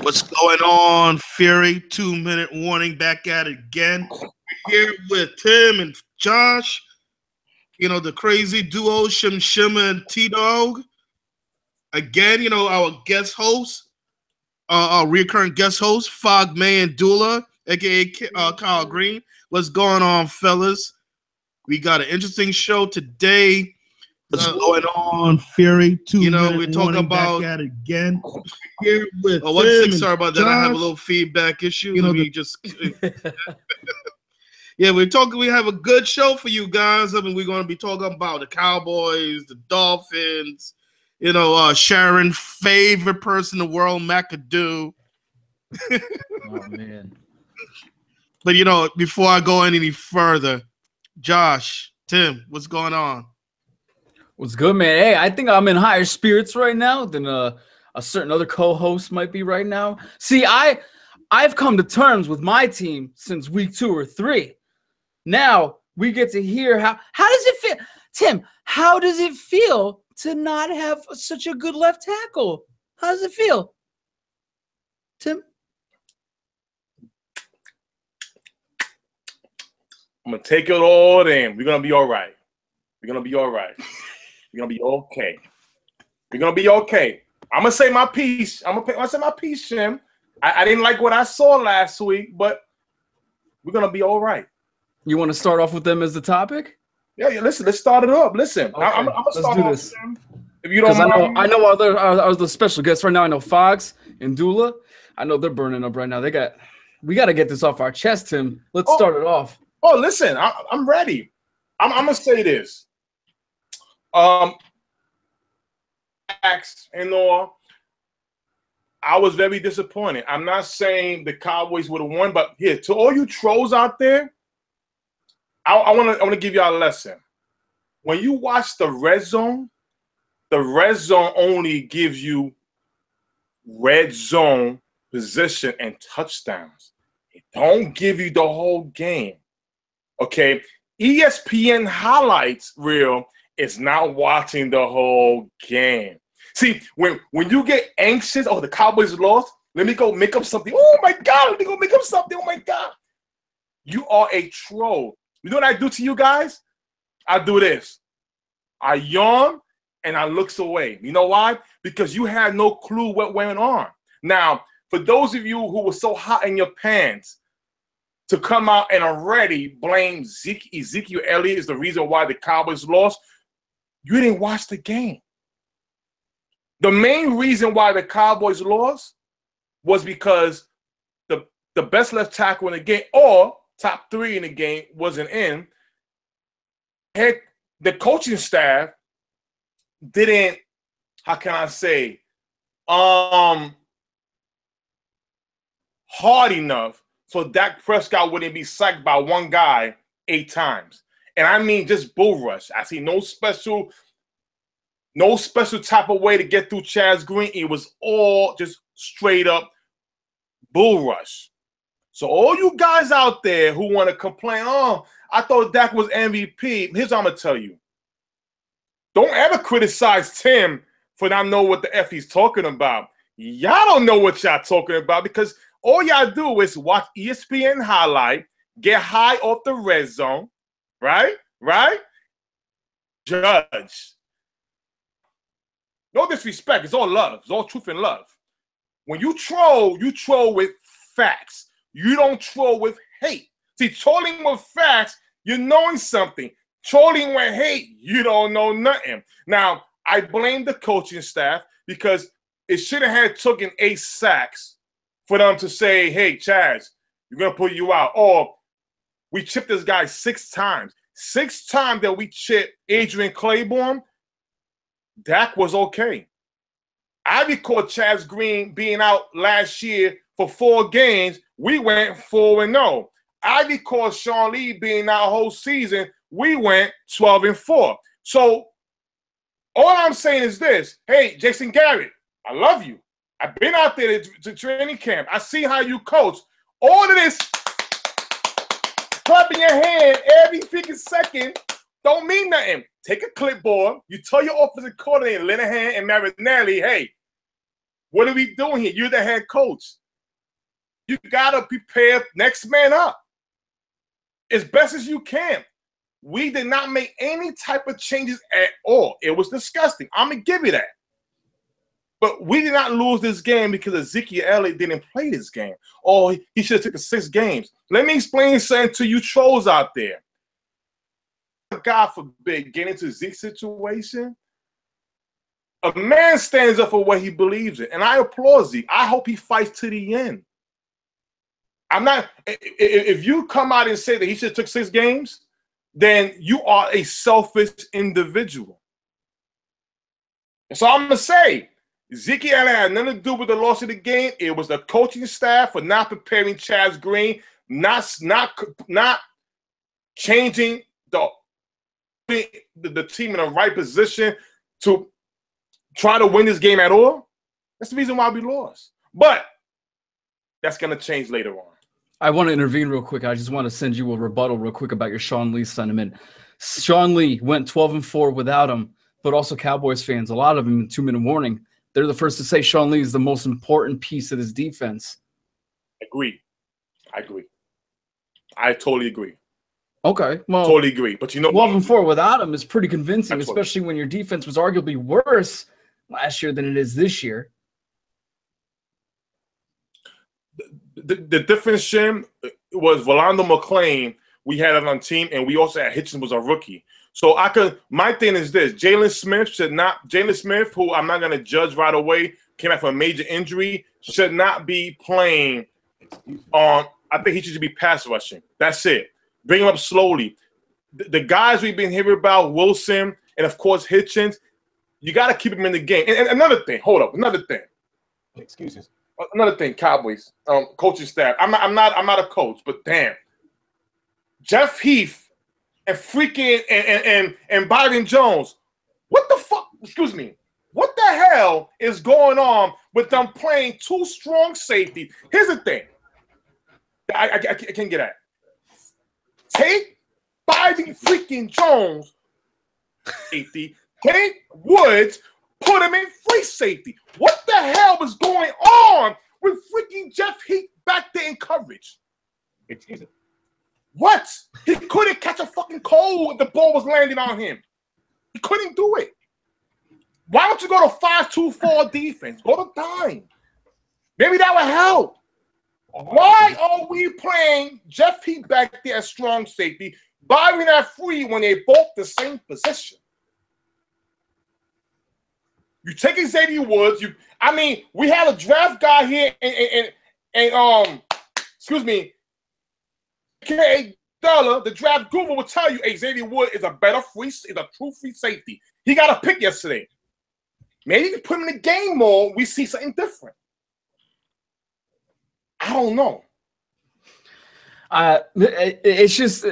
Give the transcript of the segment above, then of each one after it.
What's going on, Fury? 2-minute warning, back at it again. We're here with Tim and Josh. You know, the crazy duo, Shimmer and T-Dog. Again, our guest host, our recurring guest host, Fog Man Dula, a.k.a. Kyle Green. What's going on, fellas? We got an interesting show today. What's going on, Fury? We're talking about back at it again. Here with sorry about that. I have a little feedback issue. Yeah, we have a good show for you guys. I mean, we're going to be talking about the Cowboys, the Dolphins, Sharon's favorite person in the world, McAdoo. Oh, man. But, before I go any further, Josh, Tim, what's going on? What's good, man? Hey, I think I'm in higher spirits right now than a certain other co-host might be right now. See, I've come to terms with my team since week 2 or 3. Now we get to hear how does it feel, Tim? How does it feel to not have such a good left tackle? How does it feel, Tim? I'm gonna take it all in. We're gonna be all right. We're gonna be all right. We're gonna be okay. We're gonna be okay. I'm gonna say my piece. I'm gonna say my piece, Jim. I didn't like what I saw last week, but we're gonna be all right. You want to start off with them as the topic? Yeah. Listen, let's start it up. Listen, okay. I'm gonna start do off, this. Jim, if you don't mind. I know other the special guests right now. I know Fox and Dula. I know they're burning up right now. We got to get this off our chest, Tim. Let's start it off. Oh, listen, I'm ready. I'm gonna say this. And all, I was very disappointed. I'm not saying the Cowboys would have won, but here, to all you trolls out there, I want to give y'all a lesson. When you watch the red zone only gives you red zone position and touchdowns. It don't give you the whole game. Okay, ESPN highlights reel is not watching the whole game. See, when you get anxious, oh, the Cowboys lost, let me go make up something. Oh, my God, let me go make up something. Oh, my God. You are a troll. You know what I do to you guys? I do this. I yawn, and I looks away. You know why? Because you had no clue what went on. Now, for those of you who were so hot in your pants to come out and already blame Ezekiel Elliott is the reason why the Cowboys lost, you didn't watch the game. The main reason why the Cowboys lost was because the best left tackle in the game, or top 3 in the game, wasn't in. The coaching staff didn't, how can I say, hard enough so Dak Prescott wouldn't be sacked by one guy 8 times. And I mean just bull rush. I see no special type of way to get through Chaz Green. It was all just straight up bull rush. So all you guys out there who want to complain, oh, I thought Dak was MVP. Here's what I'm going to tell you. Don't ever criticize Tim for not knowing what the F he's talking about. Y'all don't know what y'all talking about because all y'all do is watch ESPN highlight, get high off the red zone, right? Judge. No disrespect. It's all love. It's all truth and love. When you troll with facts. You don't troll with hate. See, trolling with facts, you're knowing something. Trolling with hate, you don't know nothing. Now, I blame the coaching staff because it should have had taken 8 sacks for them to say, hey, Chaz, we're going to put you out. Or we chipped this guy 6 times. 6 times that we chipped Adrian Claiborne, Dak was okay. I recall Chaz Green being out last year for 4 games. We went 4-0. I recall Sean Lee being out whole season. We went 12-4. So all I'm saying is this. Hey, Jason Garrett, I love you. I've been out there to training camp. I see how you coach. All of this clapping your hand every freaking second don't mean nothing. Take a clipboard. You tell your offensive coordinator, Linehan and Marinelli, hey, what are we doing here? You're the head coach. You got to prepare next man up as best as you can. We did not make any type of changes at all. It was disgusting. I'm going to give you that. But we did not lose this game because Ezekiel Elliott didn't play this game. Oh, he should have taken 6 games. Let me explain something to you trolls out there. God forbid, get into Zeke's situation. A man stands up for what he believes in, and I applaud Zeke. I hope he fights to the end. I'm not. If you come out and say that he should have took 6 games, then you are a selfish individual. That's all I'm gonna say. Ezekiel Elliott had nothing to do with the loss of the game. It was the coaching staff for not preparing Chaz Green, not changing the team in the right position to try to win this game at all. That's the reason why we lost. But that's going to change later on. I want to intervene real quick. I just want to send you a rebuttal real quick about your Sean Lee sentiment. Sean Lee went 12-4 without him, but also Cowboys fans, a lot of them in 2-minute warning, they're the first to say Sean Lee is the most important piece of this defense. Agree. I agree. I totally agree. Okay, well, totally agree. But you know, 12-4 without him is pretty convincing, especially when your defense was arguably worse last year than it is this year. The difference, Jim, was Rolando McClain. We had it on team, and we also had Hitchens was a rookie. So my thing is this: Jalen Smith, who I'm not gonna judge right away, came out from a major injury, should not be playing on. I think he should be pass rushing. That's it. Bring him up slowly. The guys we've been hearing about, Wilson and of course Hitchens, you got to keep him in the game. And another thing, hold up, another thing. Excuses. Another thing, Cowboys, coaching staff. I'm not a coach, but damn, Jeff Heath and freaking and Byron Jones. What the fuck? Excuse me. What the hell is going on with them playing 2 strong safety? Here's the thing. I can't get at. Take Byron freaking Jones, safety. Take Woods, put him in free safety. What the hell is going on with freaking Jeff Heath back there in coverage? What? He couldn't catch a fucking cold if the ball was landing on him. He couldn't do it. Why don't you go to 5-2-4 defense? Go to dime. Maybe that would help. Why are we playing Jeff Heath back there as strong safety, Byron at free when they both the same position? You take Xavier Woods. We have a draft guy here, and excuse me, K. Dollar, the draft guru will tell you Xavier Woods is a true free safety. He got a pick yesterday. Maybe if you put him in the game more, we see something different. I don't know. It's just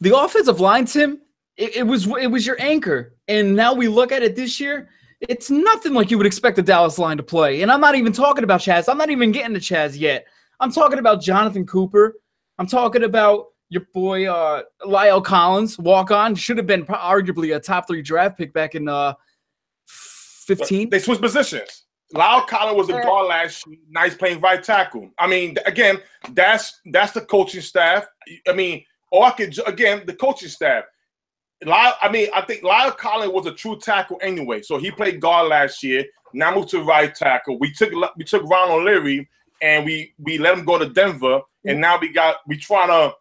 the offensive line, Tim. It was your anchor, and now we look at it this year. It's nothing like you would expect the Dallas line to play. And I'm not even talking about Chaz. I'm not even getting to Chaz yet. I'm talking about Jonathan Cooper. I'm talking about your boy Lyle Collins, walk on. Should have been arguably a top 3 draft pick back in 15. They switched positions. Lyle Collins was a guard last year. Nice playing right tackle. Again, that's the coaching staff. The coaching staff. I think Lyle Collins was a true tackle anyway. So he played guard last year. Now moved to right tackle. We took Ron O'Leary and we let him go to Denver. And now we trying to.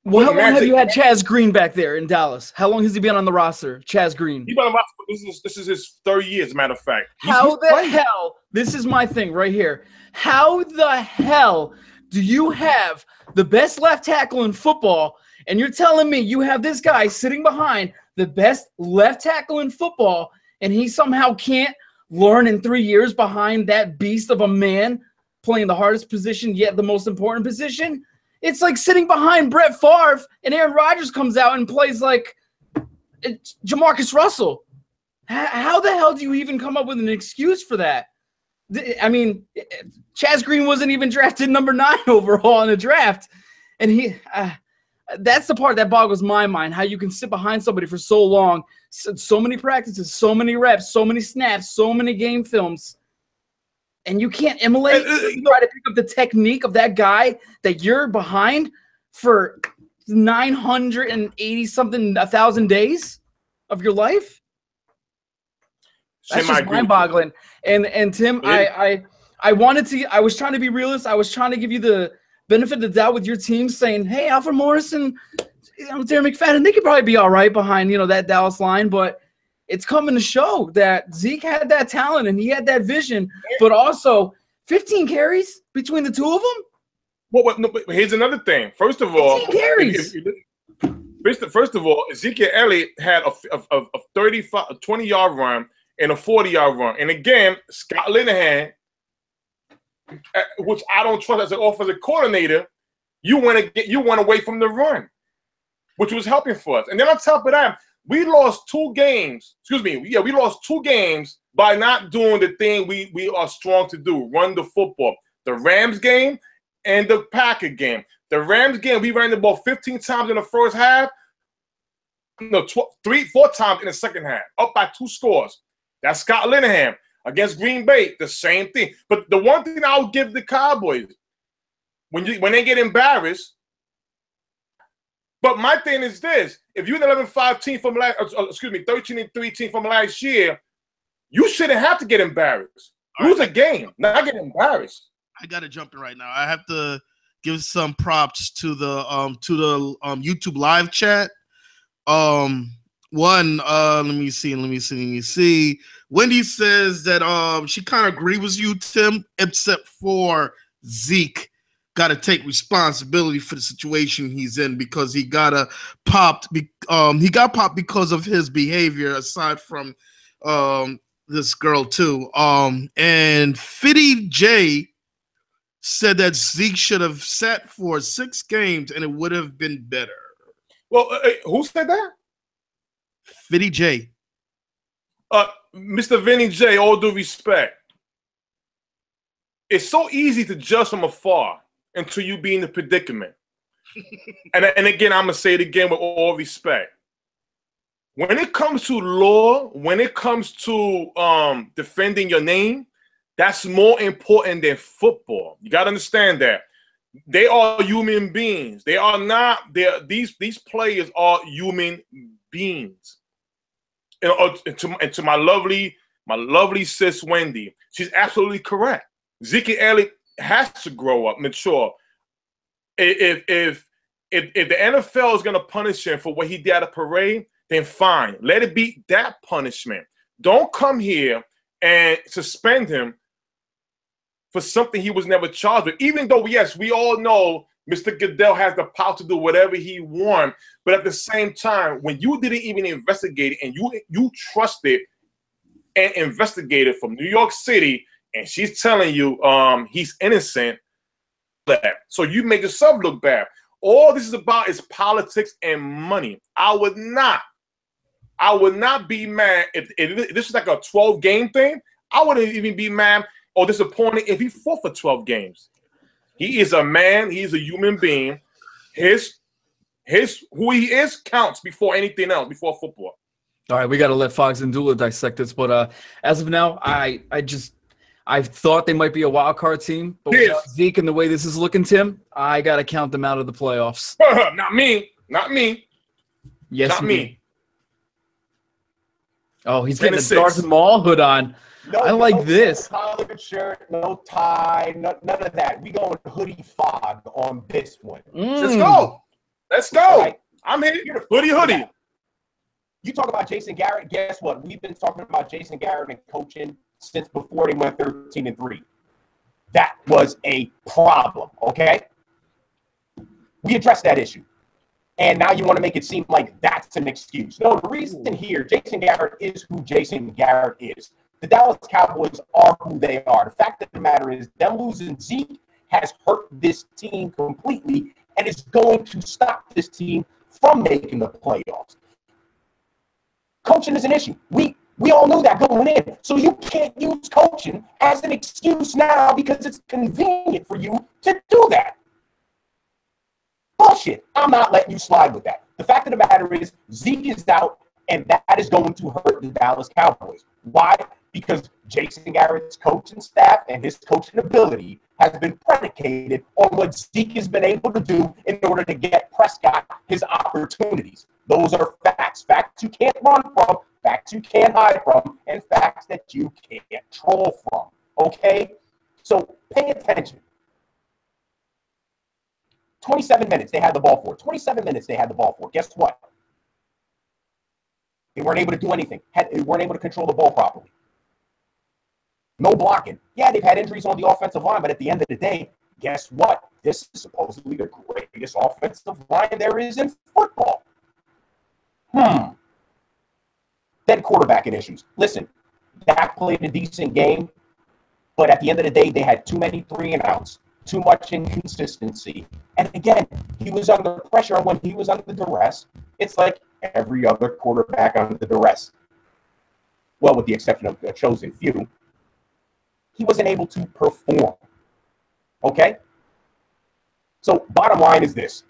Well, how long have you had Chaz Green back there in Dallas? How long has he been on the roster, Chaz Green? He's been on the roster. This is his 3rd year, as a matter of fact. How the hell? This is my thing right here. How the hell do you have the best left tackle in football, and you're telling me you have this guy sitting behind the best left tackle in football, and he somehow can't learn in 3 years behind that beast of a man playing the hardest position, yet the most important position? It's like sitting behind Brett Favre and Aaron Rodgers comes out and plays like Jamarcus Russell. How the hell do you even come up with an excuse for that? Chaz Green wasn't even drafted number 9 overall in the draft. And that's the part that boggles my mind, how you can sit behind somebody for so long, so many practices, so many reps, so many snaps, so many game films. and you can't emulate, try to pick up the technique of that guy that you're behind for 980-something 1,000 days of your life. That's just mind-boggling. And Tim, I was trying to be realist. I was trying to give you the benefit of the doubt with your team, saying, hey, Alfred Morris and Darren McFadden, they could probably be all right behind, that Dallas line, but it's coming to show that Zeke had that talent and he had that vision, but also 15 carries between the two of them. Well, no, but here's another thing. First of all, 15 carries. First of all, Ezekiel Elliott had a 20-yard run and a 40-yard run. And again, Scott Linehan, which I don't trust as an offensive coordinator, you went away from the run, which was helping for us. And then on top of that, we lost 2 games. We lost 2 games by not doing the thing we are strong to do, run the football. The Rams game and the Packer game. The Rams game, we ran the ball 15 times in the first half. No, 4 times in the second half, up by 2 scores. That's Scott Linehan. Against Green Bay, the same thing. But the one thing I'll give the Cowboys, when they get embarrassed, but my thing is this: if you're an 11-5 team from 13-3 team from last year, you shouldn't have to get embarrassed. Lose a game, not get embarrassed. I gotta jump in right now. I have to give some props to the YouTube live chat. Let me see. Wendy says that she kind of agrees with you, Tim, except for Zeke got to take responsibility for the situation he's in because he got popped. He got popped because of his behavior, aside from this girl too. And Fitty J said that Zeke should have sat for 6 games and it would have been better. Well, who said that? Fitty J. Mr. Vinny J, all due respect. It's so easy to judge from afar until you be in the predicament. and again, I'm going to say it again with all respect. When it comes to law, when it comes to defending your name, that's more important than football. You got to understand that. They are human beings. They are not. These players are human beings. And to my lovely sis Wendy, she's absolutely correct. Zeke Elliott has to grow up, mature. If the NFL is going to punish him for what he did at a parade, then fine. Let it be that punishment. Don't come here and suspend him for something he was never charged with. Even though, yes, we all know Mr. Goodell has the power to do whatever he wants, but at the same time, when you didn't even investigate it and you trusted and investigated from New York City, and she's telling you he's innocent, so you make yourself look bad. All this is about is politics and money. I would not be mad if this is like a 12-game thing. I wouldn't even be mad or disappointed if he fought for 12 games. He is a man. He is a human being. Who he is counts before anything else, before football. All right, we got to let Fox and Dula dissect this, but as of now, I thought they might be a wild card team, but without Zeke and the way this is looking, Tim, I got to count them out of the playoffs. Not me. Yes, not me. Oh, he's getting a Darth Maul hood on. I like this. No collared shirt, no tie, none of that. We going hoodie fog on this one. Let's go. Right. I'm here. Hoodie. You talk about Jason Garrett. Guess what? We've been talking about Jason Garrett and coaching since before they went 13-3. That was a problem, okay? We addressed that issue. And now you want to make it seem like that's an excuse. No, the reason here, Jason Garrett is who Jason Garrett is. The Dallas Cowboys are who they are. The fact of the matter is them losing Zeke has hurt this team completely and is going to stop this team from making the playoffs. Coaching is an issue. We all knew that going in. So you can't use coaching as an excuse now because it's convenient for you to do that. Bullshit. I'm not letting you slide with that. The fact of the matter is Zeke is out, and that is going to hurt the Dallas Cowboys. Why? because Jason Garrett's coaching staff and his coaching ability has been predicated on what Zeke has been able to do in order to get Prescott his opportunities. Those are facts. Facts you can't run from, facts you can't hide from, and facts that you can't troll from. Okay? So pay attention. 27 minutes they had the ball for. 27 minutes they had the ball for. Guess what? They weren't able to do anything. They weren't able to control the ball properly. No blocking. Yeah, they've had injuries on the offensive line, but at the end of the day, guess what? This is supposedly the greatest offensive line there is in football. Then quarterbacking issues. Listen, Dak played a decent game, but at the end of the day, they had too many 3-and-outs, too much inconsistency. And again, he was under pressure. When he was under duress, it's like every other quarterback under duress. Well, with the exception of a chosen few, he wasn't able to perform. Okay? So bottom line is this.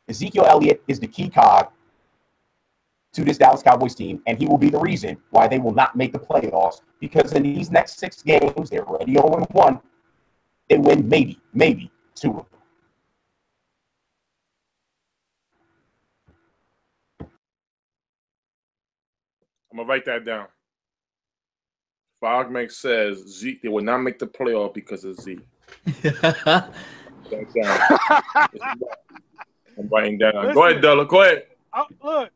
Ezekiel Elliott is the key cog to this Dallas Cowboys team, and he will be the reason why they will not make the playoffs, because in these next 6 games, they're already 0-1. They win maybe 2 of them. I'm going to write that down. Fogman says Zeke, they will not make the playoff because of Zeke. I'm writing that down. Go ahead, Della. Go ahead.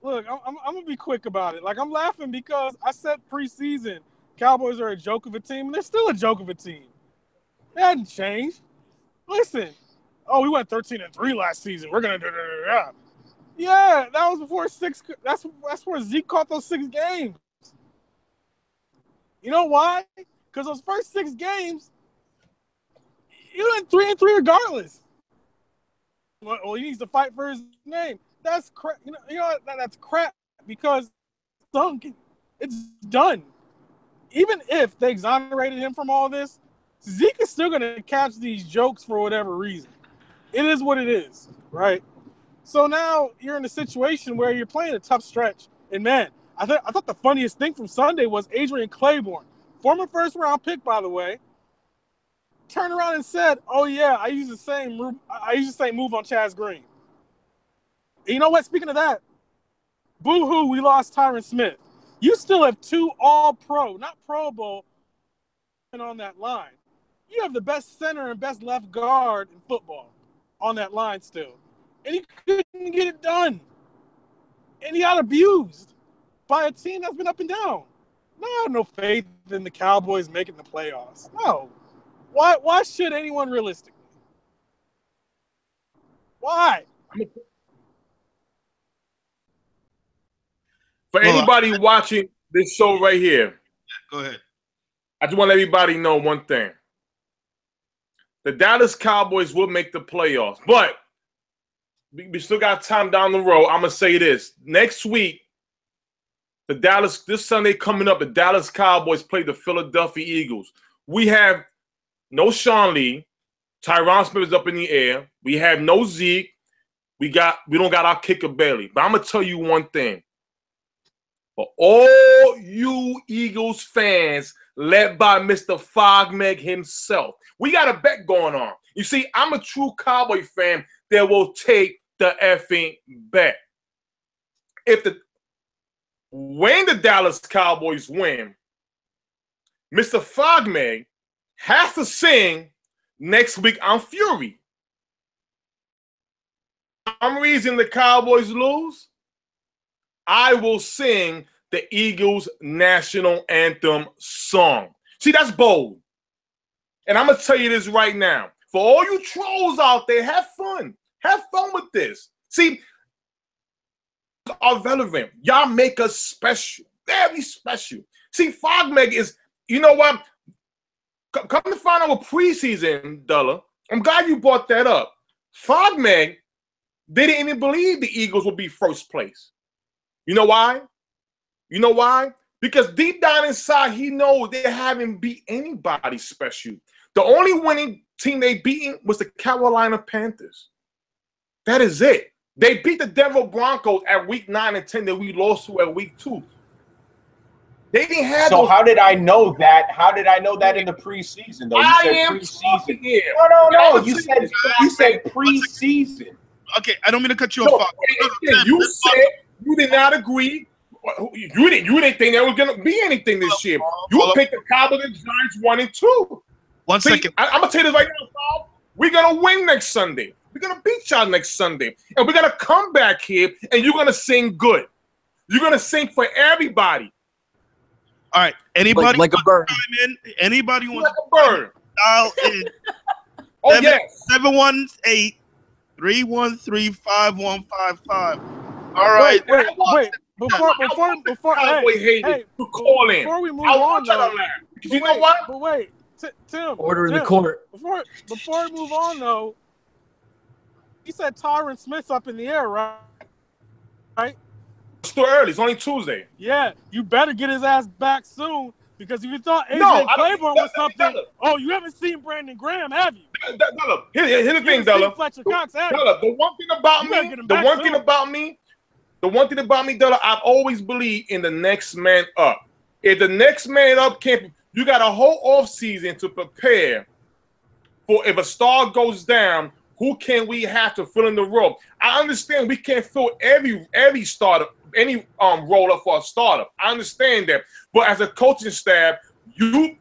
Look, I'm going to be quick about it. Like, I'm laughing because I said preseason Cowboys are a joke of a team, and they're still a joke of a team. It hasn't changed. Listen, we went 13-3 last season. We're going to Yeah, that was before 6. That's where Zeke caught those 6 games. You know why? Because those first 6 games, you went 3-3 regardless. Well, he needs to fight for his name. That's crap. You know that's crap because it's done. Even if they exonerated him from all this, Zeke is still going to catch these jokes for whatever reason. It is what it is, right? So now you're in a situation where you're playing a tough stretch. And, man, I thought the funniest thing from Sunday was Adrian Claiborne, former first-round pick, by the way, turned around and said, "Oh yeah, I use the same move on Chaz Green." And you know what? Speaking of that, boo-hoo, we lost Tyron Smith. You still have 2 All-Pro, not Pro Bowl, on that line. You have the best center and best left guard in football on that line still, and he couldn't get it done. And he got abused by a team that's been up and down. No faith in the Cowboys making the playoffs. No. Why should anyone realistically? Why? For anybody watching this show right here, go ahead. I just want to let everybody know one thing. The Dallas Cowboys will make the playoffs, but we still got time down the road. I'm going to say this. Next week, this Sunday coming up, the Dallas Cowboys play the Philadelphia Eagles. We have no Sean Lee. Tyron Smith is up in the air. We have no Zeke. We don't got our kicker Bailey. But I'm going to tell you one thing. For all you Eagles fans led by Mr. Fogmeg himself, we got a bet going on. You see, I'm a true Cowboy fan that will take the effing bet. When the Dallas Cowboys win, Mr. Fogmeg has to sing Next Week I'm Fury. I'm reason the Cowboys lose, I will sing the Eagles national anthem song. See, that's bold. And I'm going to tell you this right now. For all you trolls out there, have fun. Have fun with this. See, are relevant. Y'all make us special. Very special. See, Fogmeg is, you know what? Come to find out with preseason, Della. I'm glad you brought that up. Fogmeg didn't even believe the Eagles would be first place. You know why? You know why? Because deep down inside, he knows they haven't beat anybody special. The only winning team they beaten was the Carolina Panthers. That is it. They beat the Denver Broncos at week 9 and 10 that we lost to at week 2. They didn't have. So how did I know that? How did I know that in the preseason? Though you said preseason. No. You said preseason. Okay, I don't mean to cut you No, off. you said you did not agree. You didn't think there was gonna be anything this year. You picked the Cowboys and Giants 1 and 2. One second. I'm gonna tell you this right now, Bob. We're gonna win next Sunday. We're gonna beat y'all next Sunday, and we're gonna come back here, and you're gonna sing good. You're gonna sing for everybody. All right. Anybody like a bird? Anybody wants like a bird? Dial in. Oh yes. 718-313-5155. All right. Wait. Before we move on, though. Because you know what? But wait, Tim. Order in the court. Before we move on, though, you said Tyron Smith's up in the air, right? Right? It's still early. It's only Tuesday. Yeah, you better get his ass back soon because if you thought AJ Claiborne was something, you haven't seen Brandon Graham, have you? Della, here's the thing, Della. Fletcher Cox, Della, the one thing about me, Della, I've always believed in the next man up. If the next man up can't, you got a whole off season to prepare for if a star goes down. Who can we have to fill in the role? I understand we can't fill every starter, any role up for a starter. I understand that, but as a coaching staff, you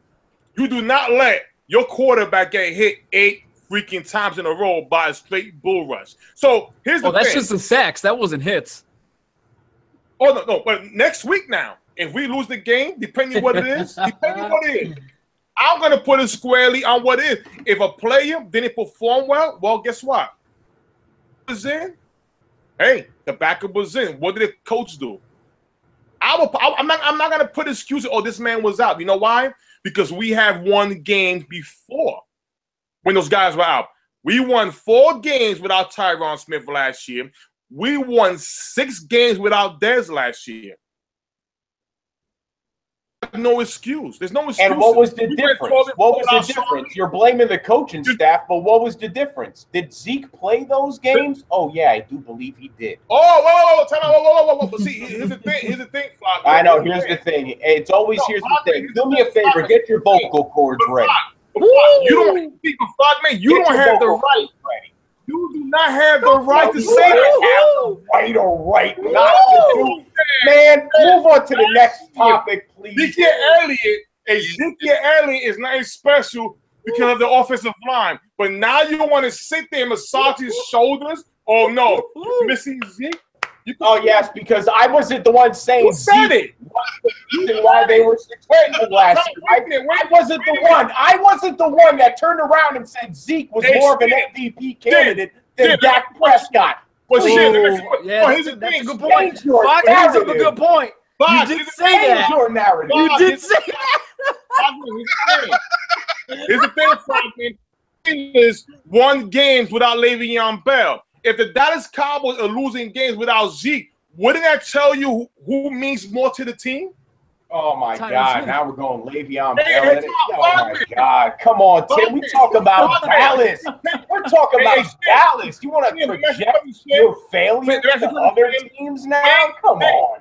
do not let your quarterback get hit 8 freaking times in a row by a straight bull rush. So here's the thing. That's just the sacks. That wasn't hits. Oh no! But next week now, if we lose the game, depending on what it is, I'm gonna put it squarely on what it is. If a player didn't perform well, guess what? Was in. Hey, the backup was in. What did the coach do? I'm not gonna put excuses. Oh, this man was out. You know why? Because we have won games before when those guys were out. We won 4 games without Tyron Smith last year. We won 6 games without Dez last year. No excuse. There's no excuse. And what was the difference? What was the difference? You're blaming the coaching staff, but what was the difference? Did Zeke play those games? Oh yeah, I do believe he did. Oh, whoa. But see, here's the thing, Flock. I know. Here's the thing. It's always here's the thing. Do me a favor. Get your vocal cords ready. You don't speak for Flock, man. You don't have the right. You do not have the right to say that. Right or right not to do. Man, move on to the next topic, please. Ezekiel Elliott is not special because of the offensive line. But now you want to sit there and massage his shoulders? Oh, no. You're missing Zeke? Oh, yes, because I wasn't the one saying Who said Zeke was the reason why they were successful last year. I wasn't the one. I wasn't the one that turned around and said Zeke was more of an MVP candidate than Dak Prescott. Well, shit. Here's the thing. Good point. Fox brings up a good point. You did say that. Your narrative. You did say that. Here's the thing, Franklin. Is won games without Le'Veon Bell. If the Dallas Cowboys are losing games without Zeke, wouldn't that tell you who means more to the team? Oh, my God. Now we're going Le'Veon Bell. Oh, my God. Come on, Tim. We talk about Dallas. We're talking about Dallas. You want to project your failure to other teams now? Come on.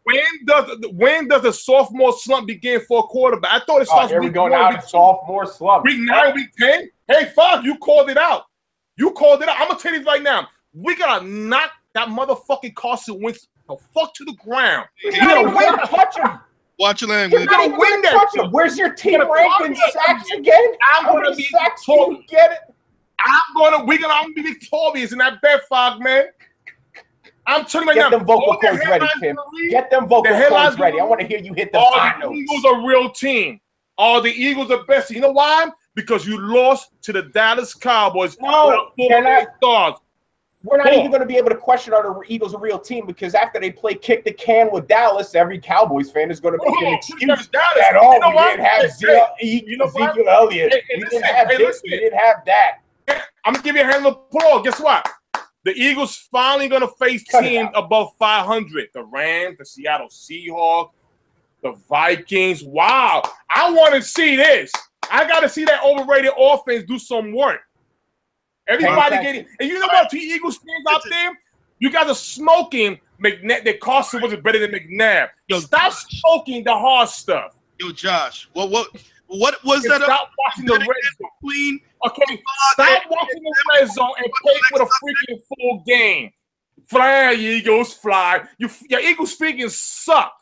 When does the sophomore slump begin for a quarterback? I thought it starts here we go now to sophomore slump. Week 9, week 10. Hey, Fox, you called it out. I'm gonna tell you right now. We gotta knock that motherfucking Carson Wentz the fuck to the ground. You gotta win, touch him. Watch your language. You gotta win that. Where's your team ranking sacks again? I'm gonna be victorious. Get it? I'm gonna be victorious in that bet, Fox, man. I'm telling you right now. Get them vocal cords ready, Tim. Get them vocal cords ready. I want to hear you hit the high notes. The Eagles are a real team. All the Eagles are best. You know why? Because you lost to the Dallas Cowboys. No, stars. We're not even going to be able to question are the Eagles a real team because after they play kick the can with Dallas, every Cowboys fan is going to make an excuse that we didn't have Ezekiel Elliott. We didn't have this. We didn't have that. I'm going to give you a hand of applause. Guess what? The Eagles finally going to face teams above 500. The Rams, the Seattle Seahawks, the Vikings. Wow. I want to see this. I got to see that overrated offense do some work. Everybody getting – and you know what, to Eagles fans out there? You guys are smoking McNabb, that Carson was better than McNabb. Yo, Stop smoking the hard stuff. Yo, Josh, what was And that? stop watching the red zone. Queen? Okay, stop watching the red zone and play for the freaking full game. Fly, Eagles, fly. Your Eagles freaking suck.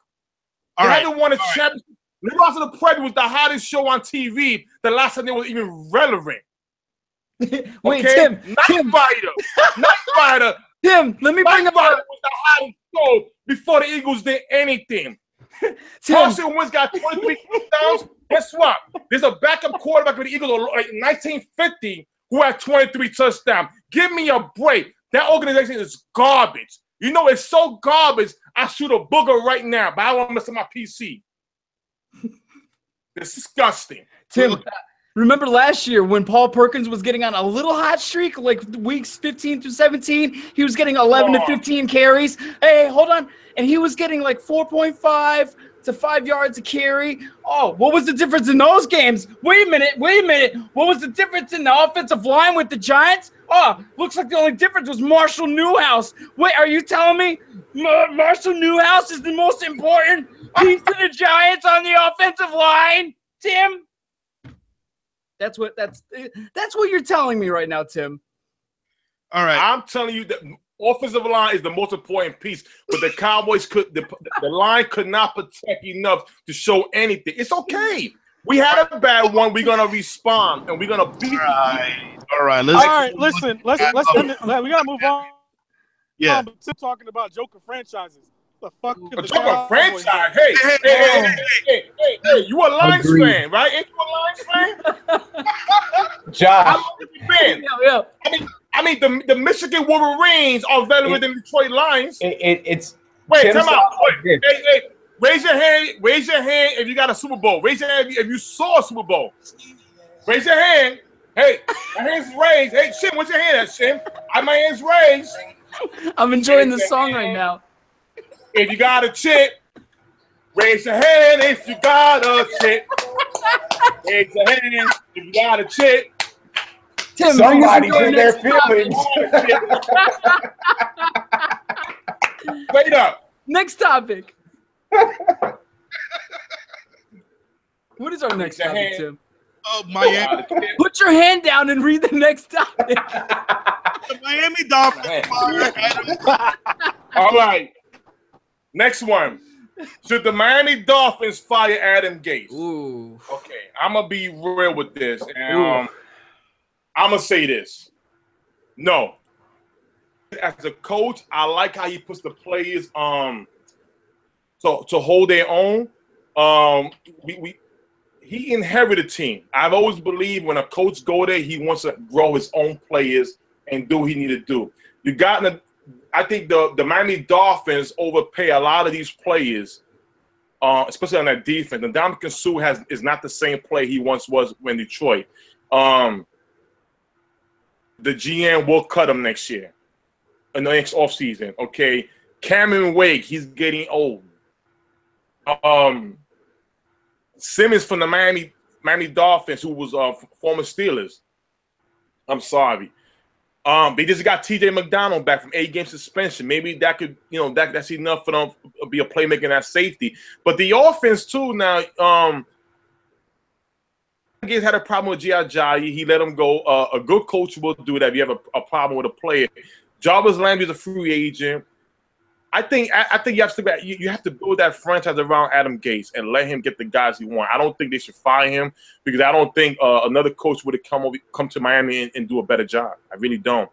They haven't won a championship. The Lost of the Predators was the hottest show on TV the last time they were even relevant. Wait, Tim. Night Rider. Tim, let me bring Night up. Rider was the hottest show before the Eagles did anything. Carson Wentz got 23 touchdowns. Guess what? There's a backup quarterback for the Eagles like 1950 who had 23 touchdowns. Give me a break. That organization is garbage. You know, it's so garbage, I shoot a booger right now, but I don't want to mess up my PC. It's disgusting. Tim, remember last year when Paul Perkins was getting on a little hot streak, like weeks 15 through 17? He was getting 11 to 15 carries. Hey, hold on. And he was getting like 4.5 to 5 yards a carry. Oh, what was the difference in those games? Wait a minute. What was the difference in the offensive line with the Giants? Oh, looks like the only difference was Marshall Newhouse. Wait, are you telling me Marshall Newhouse is the most important piece to the Giants on the offensive line, Tim? That's what you're telling me right now, Tim. All right. I'm telling you that offensive line is the most important piece, but the Cowboys the line could not protect enough to show anything. It's okay. We had a bad one. We're gonna respond and we're gonna beat them. All right. Listen. Let's end it. We gotta move on. Yeah. But still talking about Joker franchises. The fuck? A Joker franchise. Hey, you a Lions fan, right? Ain't you a Lions fan? Josh. How long have you been? Yeah. I mean, the Michigan Wolverines are better than the Detroit Lions. It's Wait, come out. Hey, raise your hand. Raise your hand if you got a Super Bowl. Raise your hand if you saw a Super Bowl. Raise your hand. Hey, my hand's raised. Hey, Shim, what's your hand at, Shim? My hand's raised. I'm enjoying the song right now. If you got a chip, raise your hand if you got a chip. Raise your hand if you got a chip. Tim, somebody's in their feelings. Wait up. Next topic. What is our next topic, Tim? Oh, Miami. Put your hand down and read the next topic. The Miami Dolphins. All right. Next one. Should the Miami Dolphins fire Adam Gase? Ooh. Okay, I'm gonna be real with this, and I'm gonna say this. No. As a coach, I like how he puts the players to hold their own. He inherited a team. I've always believed when a coach go there, he wants to grow his own players and do what he need to do. I think the Miami Dolphins overpay a lot of these players, especially on that defense. And Ndamukong Suh is not the same player he once was when Detroit. The GM will cut him next year, in the next offseason. Okay, Cameron Wake, he's getting old. Simmons from the Miami Dolphins, who was former Steelers. I'm sorry. They just got T.J. McDonald back from 8-game suspension. Maybe that could, that's enough for them to be a playmaker in that safety. But the offense too now. Gase had a problem with Ajayi. He let him go. A good coach will do that if you have a problem with a player. Jarvis Landry is a free agent. I think you have to build that franchise around Adam Gase and let him get the guys he wants. I don't think they should fire him because I don't think another coach would have come to Miami and do a better job. I really don't.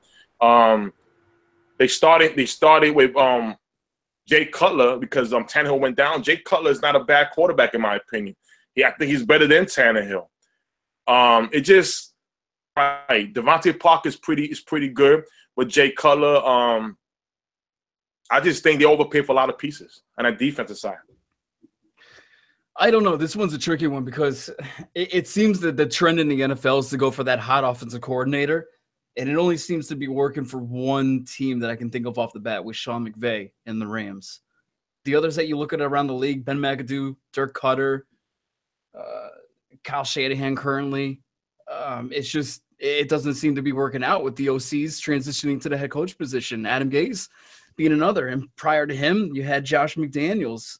They started with Jay Cutler because Tannehill went down. Jay Cutler is not a bad quarterback in my opinion. I think he's better than Tannehill. It just right. Devontae Parker is pretty good, but Jay Cutler. I just think they overpay for a lot of pieces on that defensive side. I don't know. This one's a tricky one because it seems that the trend in the NFL is to go for that hot offensive coordinator, and it only seems to be working for one team that I can think of off the bat with Sean McVay and the Rams. The others that you look at around the league, Ben McAdoo, Dirk Cutter, Kyle Shanahan currently, it doesn't seem to be working out with the OCs transitioning to the head coach position. Adam Gase being another. And prior to him, you had Josh McDaniels.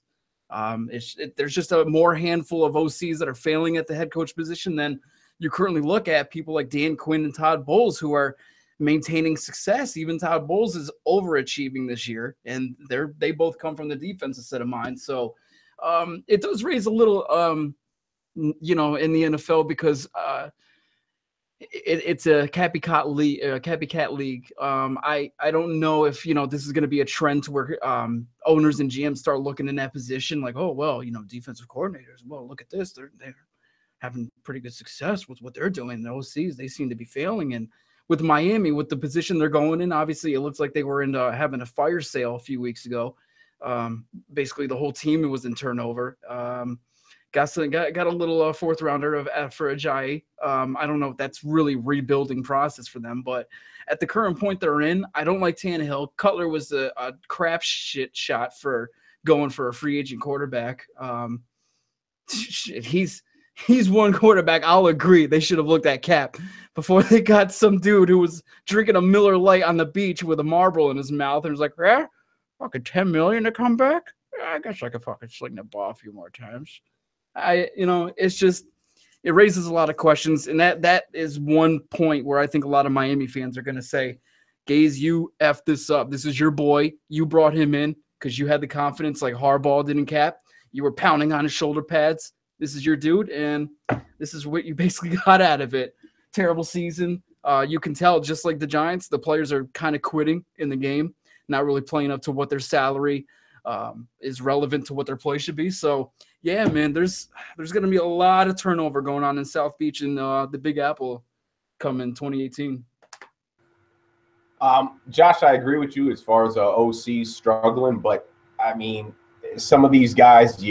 There's just a more handful of OCs that are failing at the head coach position than you currently look at. People like Dan Quinn and Todd Bowles who are maintaining success. Even Todd Bowles is overachieving this year, and they both come from the defensive set of mind. So it does raise a little, in the NFL because it's a copycat league. I don't know if this is going to be a trend to where owners and GMs start looking in that position like, oh well, defensive coordinators. Well, look at this, they're having pretty good success with what they're doing. The OCs, they seem to be failing. And with Miami, with the position they're going in, obviously it looks like they were into having a fire sale a few weeks ago. Basically, the whole team was in turnover. Got a little fourth rounder for Ajayi. I don't know if that's really rebuilding process for them, but at the current point they're in, I don't like Tannehill. Cutler was a crap shit shot for going for a free agent quarterback. He's one quarterback. I'll agree. They should have looked at Cap before they got some dude who was drinking a Miller Lite on the beach with a Marlboro in his mouth and was like, yeah, fucking $10 million to come back. Yeah, I guess I could fucking sling the ball a few more times. It's just, it raises a lot of questions. And that is one point where I think a lot of Miami fans are going to say, Gase, you F this up. This is your boy. You brought him in because you had the confidence like Harbaugh did in Cap. You were pounding on his shoulder pads. This is your dude, and this is what you basically got out of it. Terrible season. You can tell, just like the Giants, the players are kind of quitting in the game, not really playing up to what their salary is relevant to what their play should be. So, yeah, man, there's going to be a lot of turnover going on in South Beach and the Big Apple coming 2018. Josh, I agree with you as far as OCs struggling, but, I mean, some of these guys,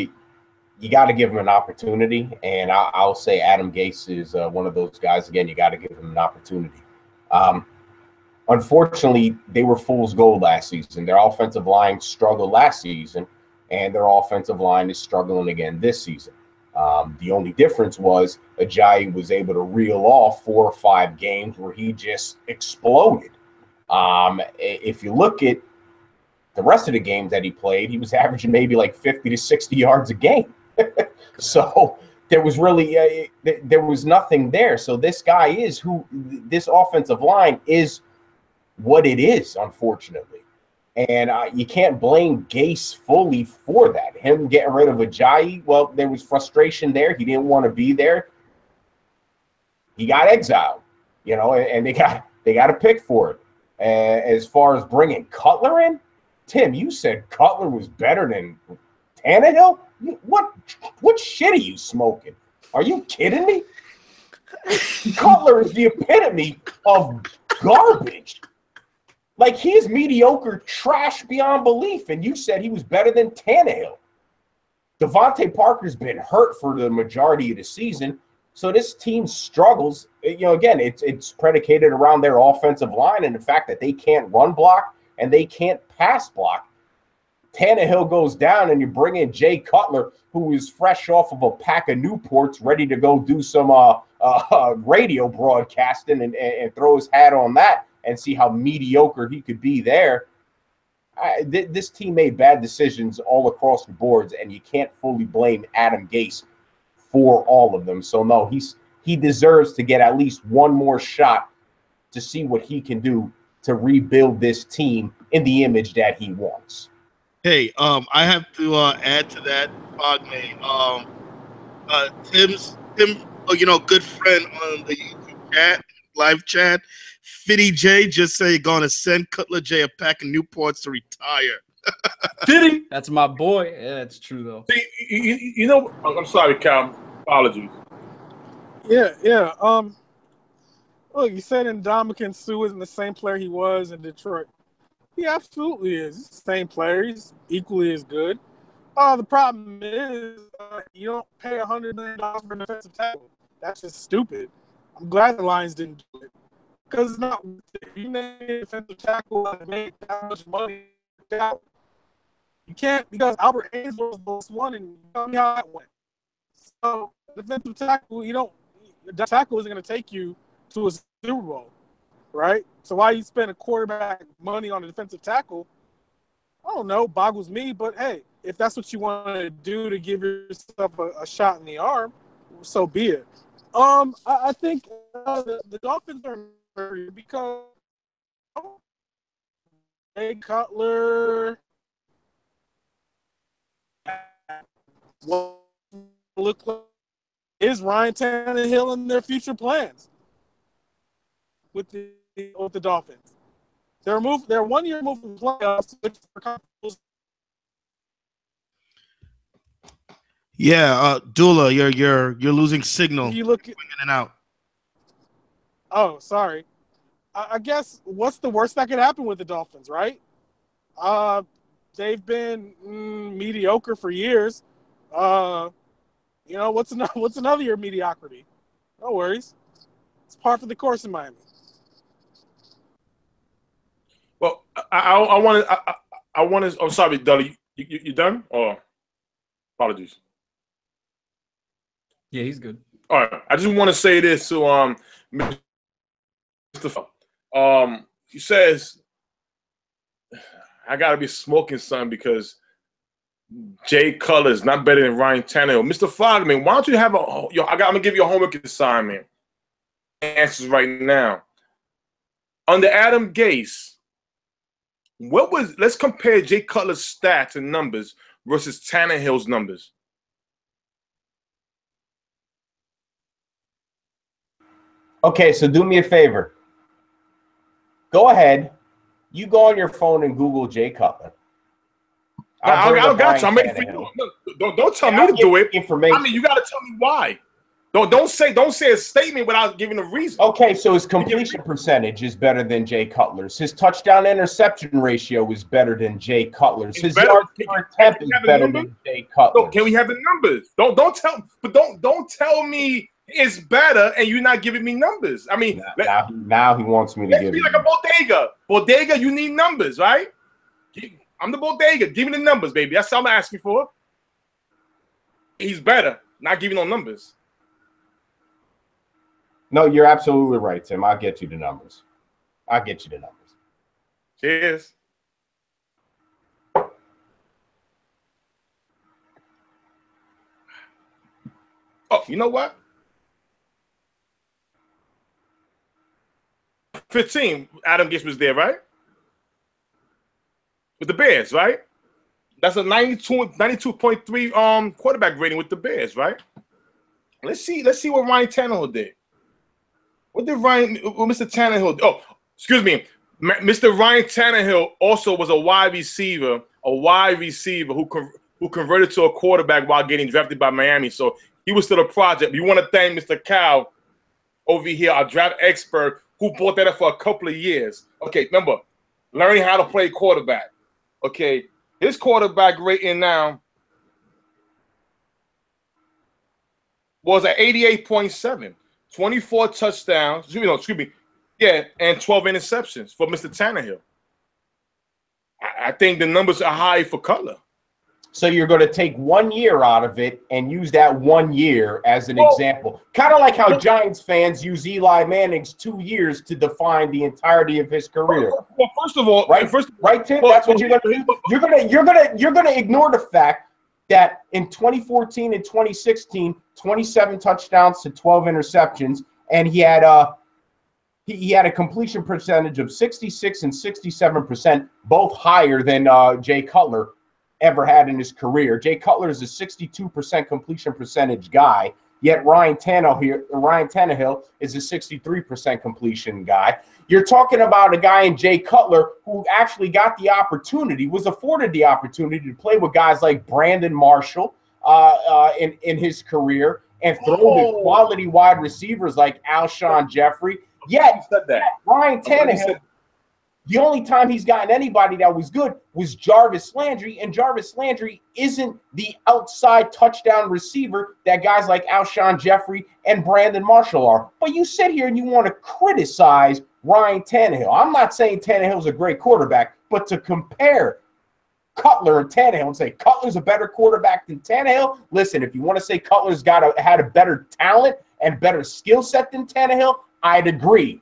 you got to give them an opportunity, and I'll say Adam Gase is one of those guys. Again, you got to give him an opportunity. Unfortunately, they were fool's gold last season. Their offensive line struggled last season, and their offensive line is struggling again this season. The only difference was Ajayi was able to reel off 4 or 5 games where he just exploded. If you look at the rest of the games that he played, he was averaging maybe like 50 to 60 yards a game. So there was really there was nothing there. So this offensive line is what it is, unfortunately. And you can't blame Gase fully for that. Him getting rid of Ajayi, well, there was frustration there. He didn't want to be there. He got exiled, and they got a pick for it. As far as bringing Cutler in, Tim, you said Cutler was better than Tannehill? What shit are you smoking? Are you kidding me? Cutler is the epitome of garbage. Like, he is mediocre trash beyond belief, and you said he was better than Tannehill. Devontae Parker's been hurt for the majority of the season, so this team struggles. Again, it's predicated around their offensive line and the fact that they can't run block and they can't pass block. Tannehill goes down, and you bring in Jay Cutler, who is fresh off of a pack of Newports, ready to go do some radio broadcasting and throw his hat on that and see how mediocre he could be there. This team made bad decisions all across the boards, and you can't fully blame Adam Gase for all of them. So, no, he deserves to get at least one more shot to see what he can do to rebuild this team in the image that he wants. Hey, I have to add to that, Bogman. Tim, good friend on the YouTube chat, live chat, Fitty J just say gonna send Cutler J a pack of Newports to retire. Fitty, that's my boy. Yeah, that's true though. See, I'm sorry, Cal. Apologies. Yeah. Look, you said Ndamukong Suh isn't the same player he was in Detroit. He absolutely is. He's the same player. He's equally as good. The problem is you don't pay $100 million for a defensive tackle. That's just stupid. I'm glad the Lions didn't do it. Because it's not worth it. You name a defensive tackle and make that much money out. You can't, because Albert Ainsworth was the one, and you tell me how that went. So, defensive tackle, that tackle isn't going to take you to a Super Bowl, right? So why you spend a quarterback money on a defensive tackle I don't know, boggles me. But hey, if that's what you want to do to give yourself a shot in the arm, so be it. I think the Dolphins are because Jay Cutler. What look like is Ryan Tannehill in their future plans with the Dolphins? They're 1 year moved from playoffs. Yeah, Dula, you're losing signal. You look in and out. Oh, sorry. I guess what's the worst that could happen with the Dolphins, right? They've been mediocre for years. What's another year of mediocrity? No worries. It's par for the course in Miami. Well, I want to. I'm sorry, Dudley. You done? Or apologies. Yeah, he's good. All right. I just want to say this to Mr. He says, I gotta be smoking something because Jay Cutler is not better than Ryan Tannehill. Mr. Fogman, why don't you have I'm gonna give you a homework assignment. Answers right now. Under Adam Gase, let's compare Jay Cutler's stats and numbers versus Tannehill's numbers. Okay, so do me a favor. Go ahead. You go on your phone and Google Jay Cutler. I got you. I'm ready for you. Don't tell me to do it. I mean, you got to tell me why. Don't say a statement without giving a reason. Okay, so his completion percentage is better than Jay Cutler's. His touchdown interception ratio is better than Jay Cutler's. His yards per attempt is better than Jay Cutler's. Can we have the numbers? Don't tell me it's better and you're not giving me numbers. I mean, now he wants me to give you like a bodega. Bodega, you need numbers, right? I'm the bodega. Give me the numbers, baby. That's all I'm asking for. He's better, not giving no numbers. No, you're absolutely right, Tim. I'll get you the numbers. Cheers. Oh, you know what? 15, Adam Gase was there, right? With the Bears, right? That's a 92.3 quarterback rating with the Bears, right? Let's see what Ryan Tannehill did. What did Mr. Tannehill do? Oh, excuse me. Mr. Ryan Tannehill also was a wide receiver who converted to a quarterback while getting drafted by Miami. So he was still a project. We want to thank Mr. Cow over here, our draft expert, who brought that up for a couple of years. Okay, remember, learning how to play quarterback. Okay, his quarterback rating now was at 88.7, 24 touchdowns. Excuse me. Yeah, and 12 interceptions for Mr. Tannehill. I think the numbers are high for Cutler. So you're going to take 1 year out of it and use that 1 year as an example. Kind of like how Giants fans use Eli Manning's 2 years to define the entirety of his career. Well, first of all, right, Tim? That's what you're going to do. You're going to ignore the fact that in 2014 and 2016, 27 touchdowns to 12 interceptions, and he had a completion percentage of 66 and 67%, both higher than Jay Cutler ever had in his career. Jay Cutler is a 62% completion percentage guy, yet Ryan Tannehill is a 63% completion guy. You're talking about a guy in Jay Cutler who actually got the opportunity, was afforded the opportunity to play with guys like Brandon Marshall in his career and throw to quality wide receivers like Alshon Jeffrey. Yet Ryan Tannehill, the only time he's gotten anybody that was good was Jarvis Landry, and Jarvis Landry isn't the outside touchdown receiver that guys like Alshon Jeffrey and Brandon Marshall are. But you sit here and you want to criticize Ryan Tannehill. I'm not saying Tannehill's a great quarterback, but to compare Cutler and Tannehill and say Cutler's a better quarterback than Tannehill, listen, if you want to say Cutler's had a better talent and better skill set than Tannehill, I'd agree.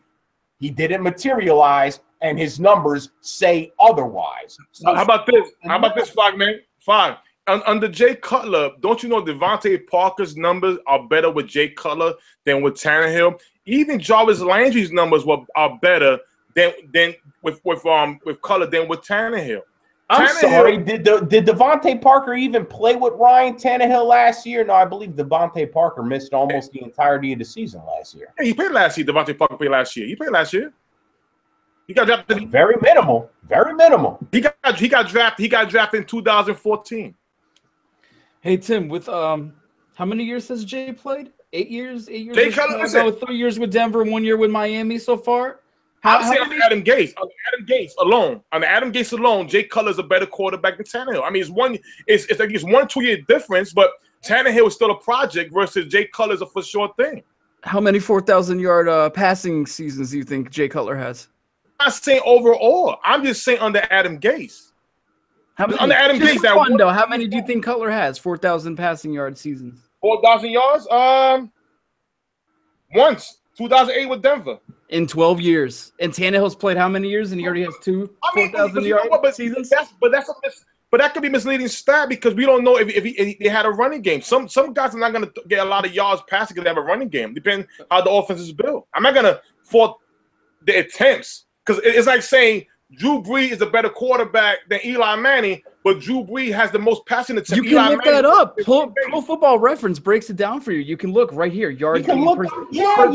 He didn't materialize and his numbers say otherwise. So how about this? How about this, Fogman? Fog. Under Jay Cutler, don't you know Devontae Parker's numbers are better with Jay Cutler than with Tannehill? Even Jarvis Landry's numbers are better than with Cutler than with Tannehill. I'm sorry. Did Devontae Parker even play with Ryan Tannehill last year? No, I believe Devontae Parker missed almost the entirety of the season last year. Yeah, he played last year. Devontae Parker played last year. He played last year. He got drafted. Very minimal. Very minimal. He got drafted. He got drafted in 2014. Hey Tim, with how many years has Jay played? 8 years. 8 years. Jay Cutler, 3 years with Denver, 1 year with Miami so far. I'm saying Adam Gase. On Adam Gase alone, Jay Cutler is a better quarterback than Tannehill. I mean, it's like it's 1 2 year difference, but Tannehill is still a project versus Jay Cutler is a for sure thing. How many 4,000-yard passing seasons do you think Jay Cutler has? I'm not saying overall. I'm just saying under Adam Gase. How many? Under Adam Gase, how many do you think Cutler has? 4,000 passing yard seasons. 4,000 yards. Once 2008 with Denver. In 12 years. And Tannehill's played how many years? And he already has 4,000 yard seasons. But that could be misleading stat because we don't know if they had a running game. Some guys are not going to get a lot of yards passing because they have a running game. Depending how the offense is built. I'm not going to fault the attempts because it's like saying Drew Brees is a better quarterback than Eli Manning, but Drew Brees has the most passing attempts. You can look that up. Pro Football Reference breaks it down for you. You can look right here. Yard game per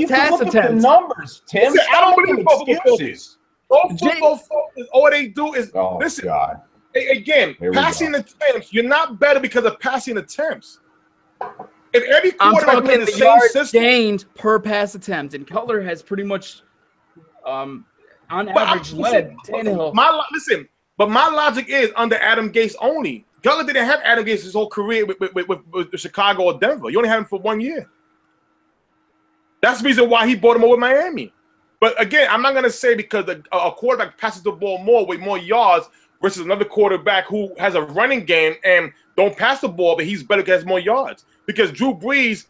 pass attempts. The numbers, Tim. Listen, I don't believe excuses. Football focus. All they do is listen. God. Again, passing attempts. You're not better because of passing attempts. If every quarterback plays the same system, gained per pass attempt, and Cutler has pretty much, on average, led Tannehill. But my logic is under Adam Gase only. Cutler didn't have Adam Gase his whole career with Chicago or Denver. You only had him for 1 year. That's the reason why he bought him over with Miami. But again, I'm not going to say because a quarterback passes the ball more with more yards versus another quarterback who has a running game and don't pass the ball, but he's better because he has more yards. Because Drew Brees,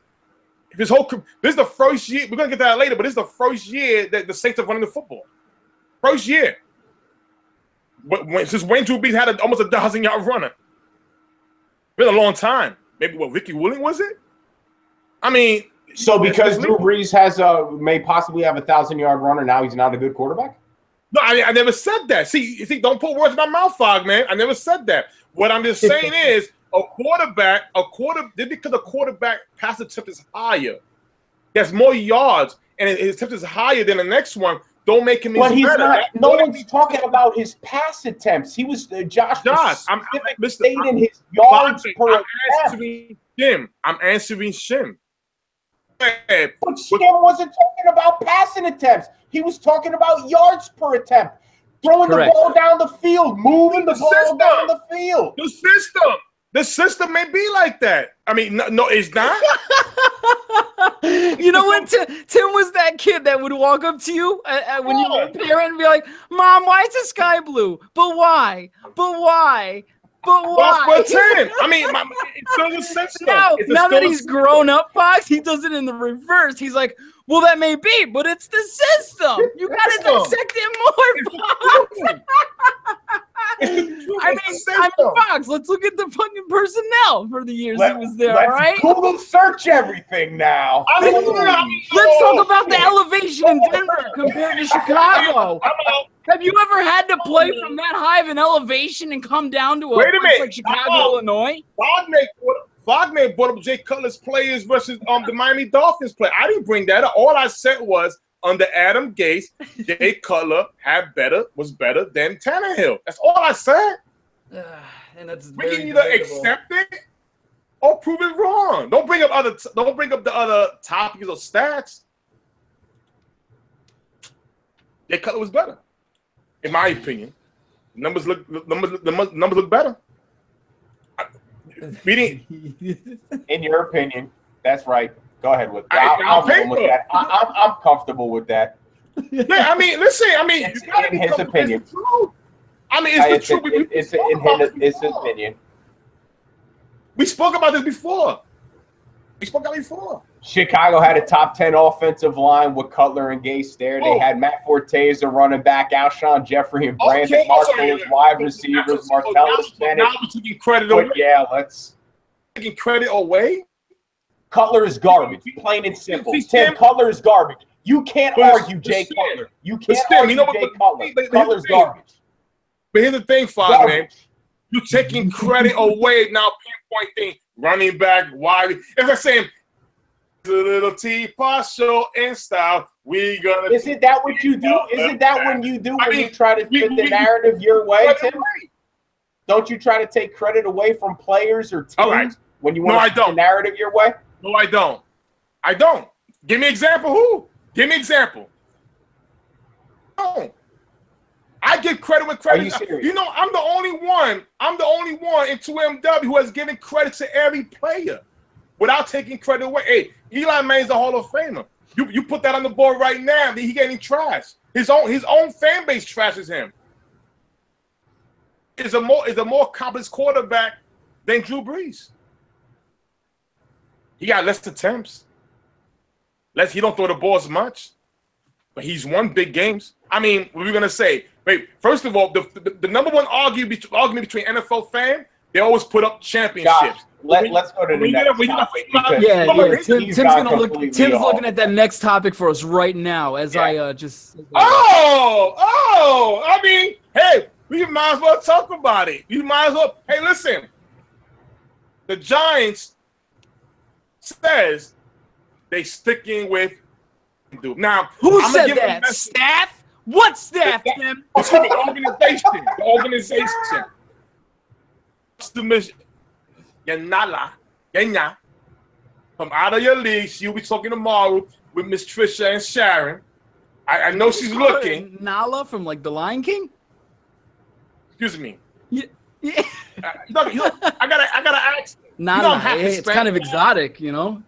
this is the first year, we're going to get to that later, but this is the first year that the Saints are running the football. First year. But since when Drew Brees had almost a 1,000-yard runner. Been a long time. Maybe Ricky Willing was it? I mean, so because Drew Brees may possibly have a 1,000-yard runner, now he's not a good quarterback? No, I never said that. See, don't put words in my mouth, Fog, man. I never said that. What I'm just saying is because a quarterback pass attempt is higher, he has more yards, and his attempt is higher than the next one. Don't make him better. Not. No one's talking about his pass attempts. He was Josh. I'm stating his yards per attempt. I'm answering Shim. But Shim wasn't talking about passing attempts. He was talking about yards per attempt, throwing the ball down the field, moving the ball down the field. The system may be like that. I mean, no, it's not. You know what? Tim was that kid that would walk up to you when you were a parent and be like, "Mom, why is the sky blue? But why? But why? But why?" I mean, it's still the system. Now that he's grown up, Fox, he does it in the reverse. He's like, "Well, that may be, but it's the system. You got to dissect it more, Fox." I mean, Fox, let's look at the fucking personnel for the years he was there, all right? Google search everything now. Let's talk about the elevation in Denver compared to Chicago. Have you ever had to play from that high of an elevation and come down to a place like Chicago, Illinois? Wagner brought up Jay Cutler's players versus the Miami Dolphins play. I didn't bring that up. All I said was under Adam Gase, Jay Cutler was better than Tannehill. That's all I said. And that's we can either accept it or prove it wrong. Don't bring up the other topics or stats. Jay Cutler was better, in my opinion. Numbers look better. In your opinion, that's right. Go ahead with that. I'm comfortable with that. Yeah, I mean, listen. I mean, it's in his opinion. I mean, it's the truth. It's his opinion. We spoke about this before. Chicago had a top 10 offensive line with Cutler and Gase there. They had Matt Forte as a running back, Alshon Jeffrey and Brandon Marshall as wide receivers, Martellus Bennett. Now we're taking credit away. Yeah, let's taking credit away. Cutler is garbage, plain and simple. Tim, Cutler is garbage. You can't argue Jay Cutler. You can't argue Jay Cutler. Cutler's garbage. But here's the thing, Father, man. You're taking credit away now, pinpointing running back, wide. It's like saying, little T partial in style. We gonna. Isn't that what you do? Isn't that when you do when you try to fit the narrative your way, Tim? Don't you try to take credit away from players or teams when you want to fit the narrative your way? No, I don't. I don't. Give me an example. Who? Give me an example. No. I give credit when credit. You know, I'm the only one in 2MW who has given credit to every player without taking credit away. Hey, Eli Manning's the Hall of Famer. You put that on the board right now, he getting trashed. His own fan base trashes him. Is a more accomplished quarterback than Drew Brees. He got less attempts. He don't throw the balls much, but he's won big games. I mean, what are we gonna say? Wait, first of all, the number one argument between NFL fans, they always put up championships. Gosh, let's go to the next topic. Tim's looking at that next topic for us right now as I just. I mean, hey, we might as well talk about it. You might as well. Hey, listen, the Giants says they sticking with. Now, who said that? Staff? What staff, Tim? The organization. What's the mission? Yanala, from out of your league. She'll be talking tomorrow with Miss Trisha and Sharon. I know she's looking. Nala from like The Lion King. Excuse me. Yeah. I gotta ask. Nala, it's kind of exotic, you know.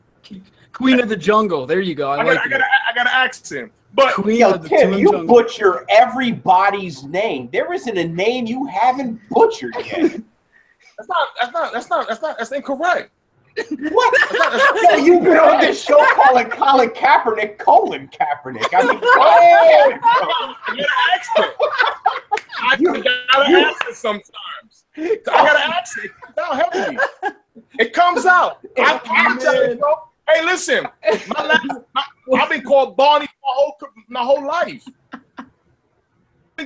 Queen of the Jungle. There you go. I gotta ask him. But Tim, you butcher everybody's name. There isn't a name you haven't butchered yet. That's incorrect. What? You've been on this show calling Colin Kaepernick Colin Kaepernick. I mean, I gotta ask it sometimes. I gotta ask it. That'll help me. It comes out. Hey, listen. I've been called Barney my whole life.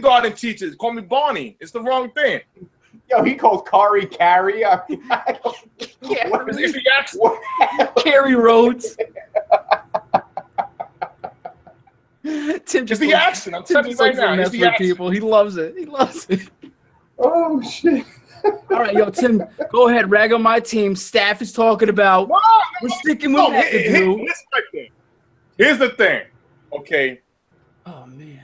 Garden teachers call me Barney. It's the wrong thing. Yo, he calls Kari Carrie. I mean, Carrie Rhodes. Tim just the accent. I'm telling you right now. It's the people. He loves it. He loves it. Oh shit. All right, yo, Tim, go ahead, rag on my team. Staff is talking about we're sticking with McAdoo. Here's the thing. Okay. Oh man.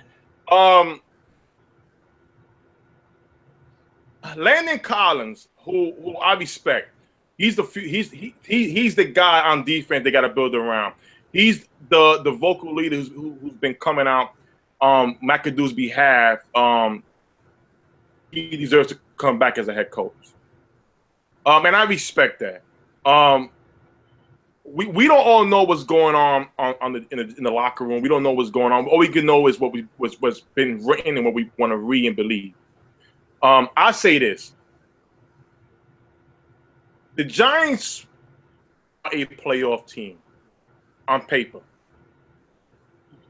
Landon Collins, who I respect, he's the guy on defense they got to build around. He's the vocal leader who's been coming out McAdoo's behalf. He deserves to come back as a head coach. And I respect that. We don't all know what's going on in the locker room. We don't know what's going on. All we can know is what's been written and what we want to read and believe. I say this. The Giants are a playoff team on paper.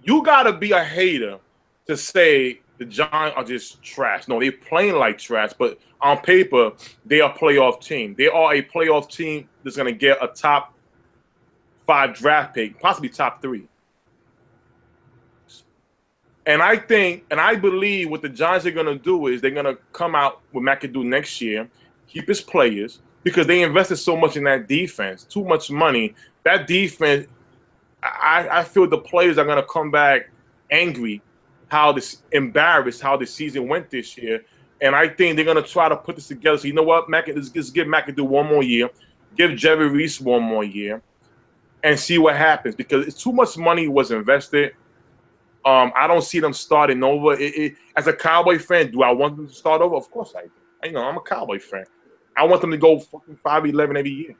You got to be a hater to say the Giants are just trash. No, they're playing like trash, but on paper, they are a playoff team. They are a playoff team that's going to get a top 5 draft pick, possibly top 3. And I think, and I believe what the Giants are going to do is they're going to come out with McAdoo next year, keep his players, because they invested so much in that defense, too much money. That defense, I feel the players are going to come back angry, embarrassed how the season went this year. And I think they're going to try to put this together. So you know what, let's give McAdoo one more year, give Jerry Reese one more year, and see what happens, because it's too much money was invested. I don't see them starting over. As a Cowboy fan, do I want them to start over? Of course I do. I'm a Cowboy fan. I want them to go fucking 5-11 every year,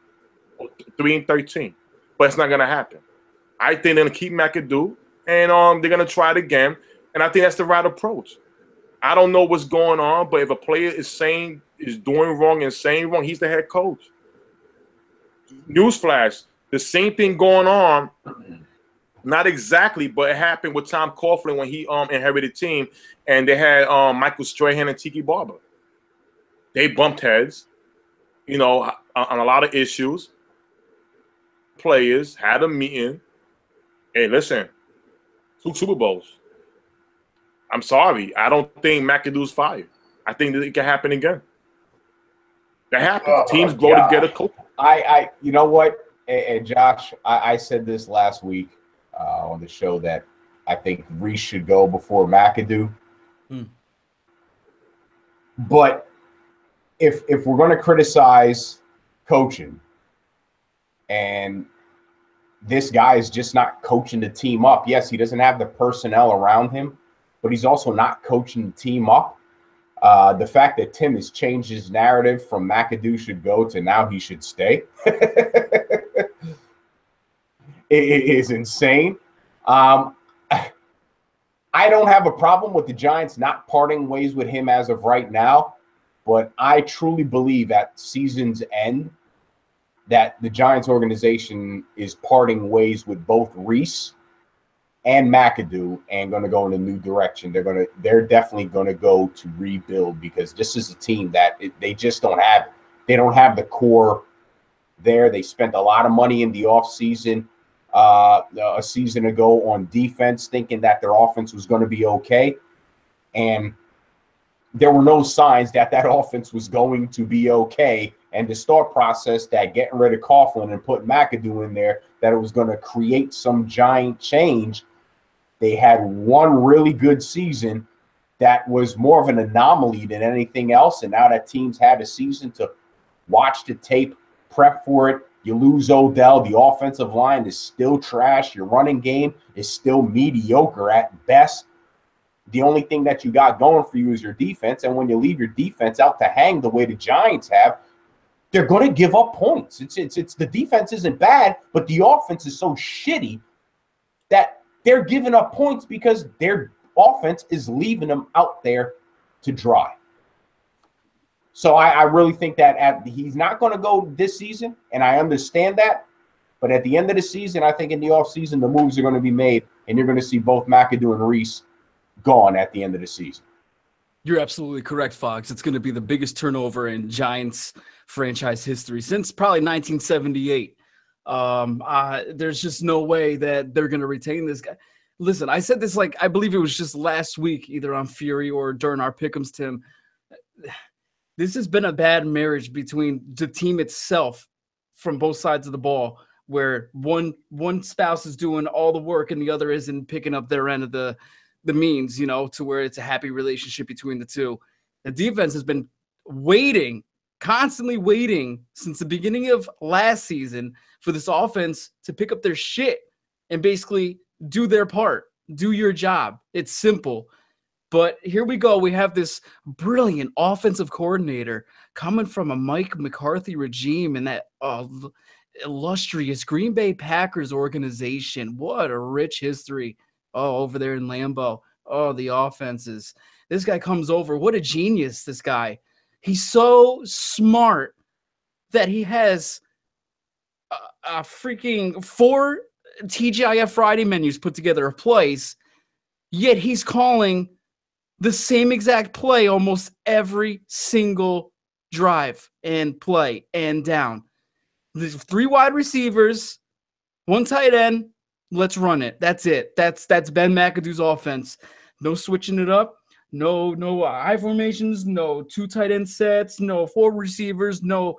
or 3-13. But it's not gonna happen. I think they're gonna keep McAdoo, and they're gonna try it again. And I think that's the right approach. I don't know what's going on, but if a player is doing wrong and saying wrong, he's the head coach. Newsflash: the same thing going on. Not exactly, but it happened with Tom Coughlin when he inherited the team, and they had Michael Strahan and Tiki Barber. They bumped heads, on a lot of issues. Players had a meeting. Hey, listen, 2 Super Bowls. I'm sorry. I don't think McAdoo's fired. I think that it can happen again. That happens. Teams grow together. You know what? And Josh, I said this last week on the show that I think Reese should go before McAdoo. But if we're going to criticize coaching, and this guy is just not coaching the team up. Yes, he doesn't have the personnel around him, but he's also not coaching the team up. The fact that Tim has changed his narrative from McAdoo should go to now he should stay it is insane. I don't have a problem with the Giants not parting ways with him as of right now, but I truly believe at season's end that the Giants organization is parting ways with both Reese and McAdoo and going to go in a new direction. They're definitely going to go to rebuild, because this is a team that they just don't have. They don't have the core there. They spent a lot of money in the offseason a season ago on defense, thinking that their offense was going to be okay. And there were no signs that offense was going to be okay. And the thought process that getting rid of Coughlin and putting McAdoo in there, that it was going to create some giant change. They had one really good season that was more of an anomaly than anything else. And now that teams had a season to watch the tape, prep for it. You lose Odell. The offensive line is still trash. Your running game is still mediocre at best. The only thing that you got going for you is your defense. And when you leave your defense out to hang the way the Giants have, they're going to give up points. It's the defense isn't bad, but the offense is so shitty that they're giving up points because their offense is leaving them out there to dry. So I really think that he's not going to go this season, and I understand that. But at the end of the season, I think in the offseason, the moves are going to be made, and you're going to see both McAdoo and Reese gone at the end of the season. You're absolutely correct, Fox. It's going to be the biggest turnover in Giants franchise history since probably 1978. There's just no way that they're going to retain this guy. Listen, I said this I believe it was just last week, either on Fury or during our Pick'ems, Tim. This has been a bad marriage between the team itself from both sides of the ball, where one spouse is doing all the work and the other isn't picking up their end of the means, to where it's a happy relationship between the two. The defense has been constantly waiting since the beginning of last season for this offense to pick up their shit and basically do their part, do your job. It's simple. But here we go. We have this brilliant offensive coordinator coming from a Mike McCarthy regime and that illustrious Green Bay Packers organization. What a rich history. Oh, over there in Lambeau. Oh, the offenses. This guy comes over. What a genius, this guy. He's so smart that he has a freaking 4 TGIF Friday menus put together of plays, yet he's calling the same exact play almost every single drive and play and down. There's 3 wide receivers, 1 tight end. Let's run it. That's it. That's Ben McAdoo's offense. No switching it up. No high formations. No 2 tight end sets. No 4 receivers. No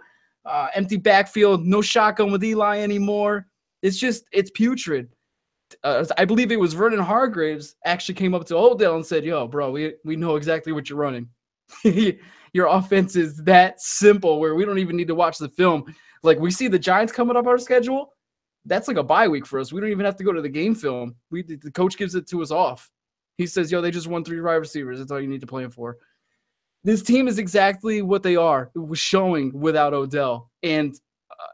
empty backfield. No shotgun with Eli anymore. It's putrid. I believe it was Vernon Hargraves actually came up to Odell and said, "Yo, bro, we know exactly what you're running. Your offense is that simple where we don't even need to watch the film. We see the Giants coming up our schedule. That's like a bye week for us. We don't even have to go to the game film. The coach gives it to us off. He says, yo, they just won 3 wide receivers. That's all you need to plan for." This team is exactly what they are. It was showing without Odell and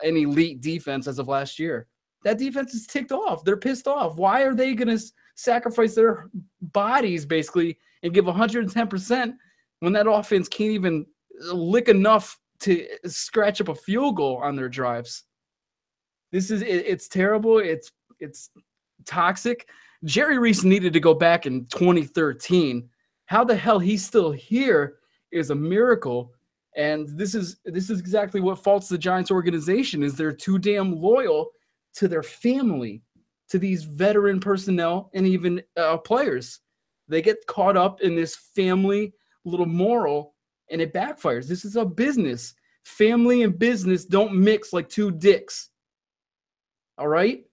an elite defense as of last year. that defense is ticked off. They're pissed off. Why are they going to sacrifice their bodies basically and give 110% when that offense can't even lick enough to scratch up a field goal on their drives? It's terrible. It's toxic. Jerry Reese needed to go back in 2013. How the hell he's still here is a miracle. And this is exactly what faults the Giants organization, is they're too damn loyal to their family, to these veteran personnel and even players. They get caught up in this family little moral, and it backfires. This is a business. Family and business don't mix like two dicks. All right?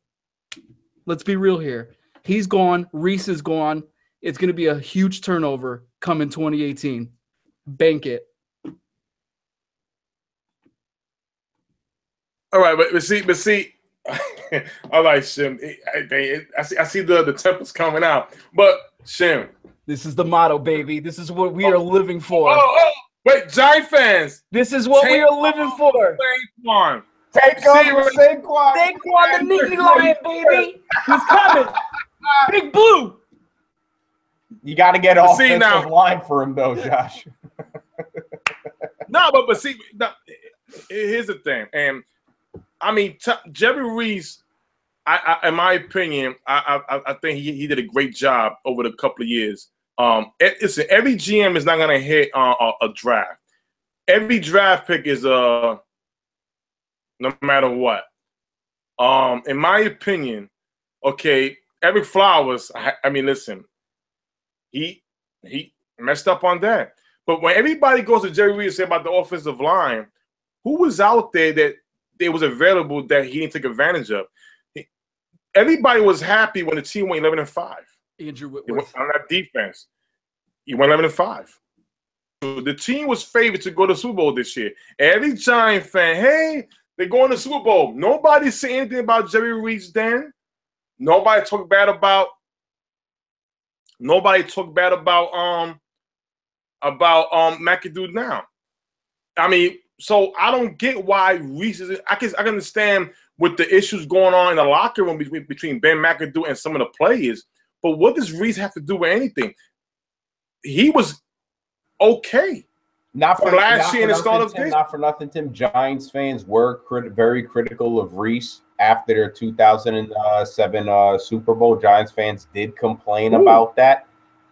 Let's be real here. He's gone. Reese is gone. It's going to be a huge turnover coming 2018. Bank it. All right, but see. All right, Shim. I see the tempers coming out, but Shim. This is the motto, baby. This is what we are living for. Wait, Giant fans. This is what we are living for. Saquon. Take over Saquon. Saquon the Nittany Lion, baby. He's coming. Big Blue. You got to get off offensive line for him, though, Josh. No, but see, here's the thing, and I mean, Jerry Reese, in my opinion, I think he did a great job over the couple of years. Listen, every GM is not going to hit a draft. Every draft pick is no matter what. In my opinion, okay, Eric Flowers. I mean, listen, he messed up on that. But when everybody goes to Jerry Reese and say about the offensive line, who was out there that it was available that he didn't take advantage of? Everybody was happy when the team went 11-5. Andrew Whitworth. On that defense, he went 11-5. So the team was favored to go to the Super Bowl this year. Every Giant fan, hey, they're going to the Super Bowl. Nobody said anything about Jerry Reese then. Nobody talked bad about McAdoo now. I mean, so I don't get why Reese is. I can understand with the issues going on in the locker room between Ben McAdoo and some of the players, but what does Reese have to do with anything? He was okay. Not for last year and the start of this. Not for nothing, Tim. Giants fans were very critical of Reese after their 2007 Super Bowl. Giants fans did complain about that.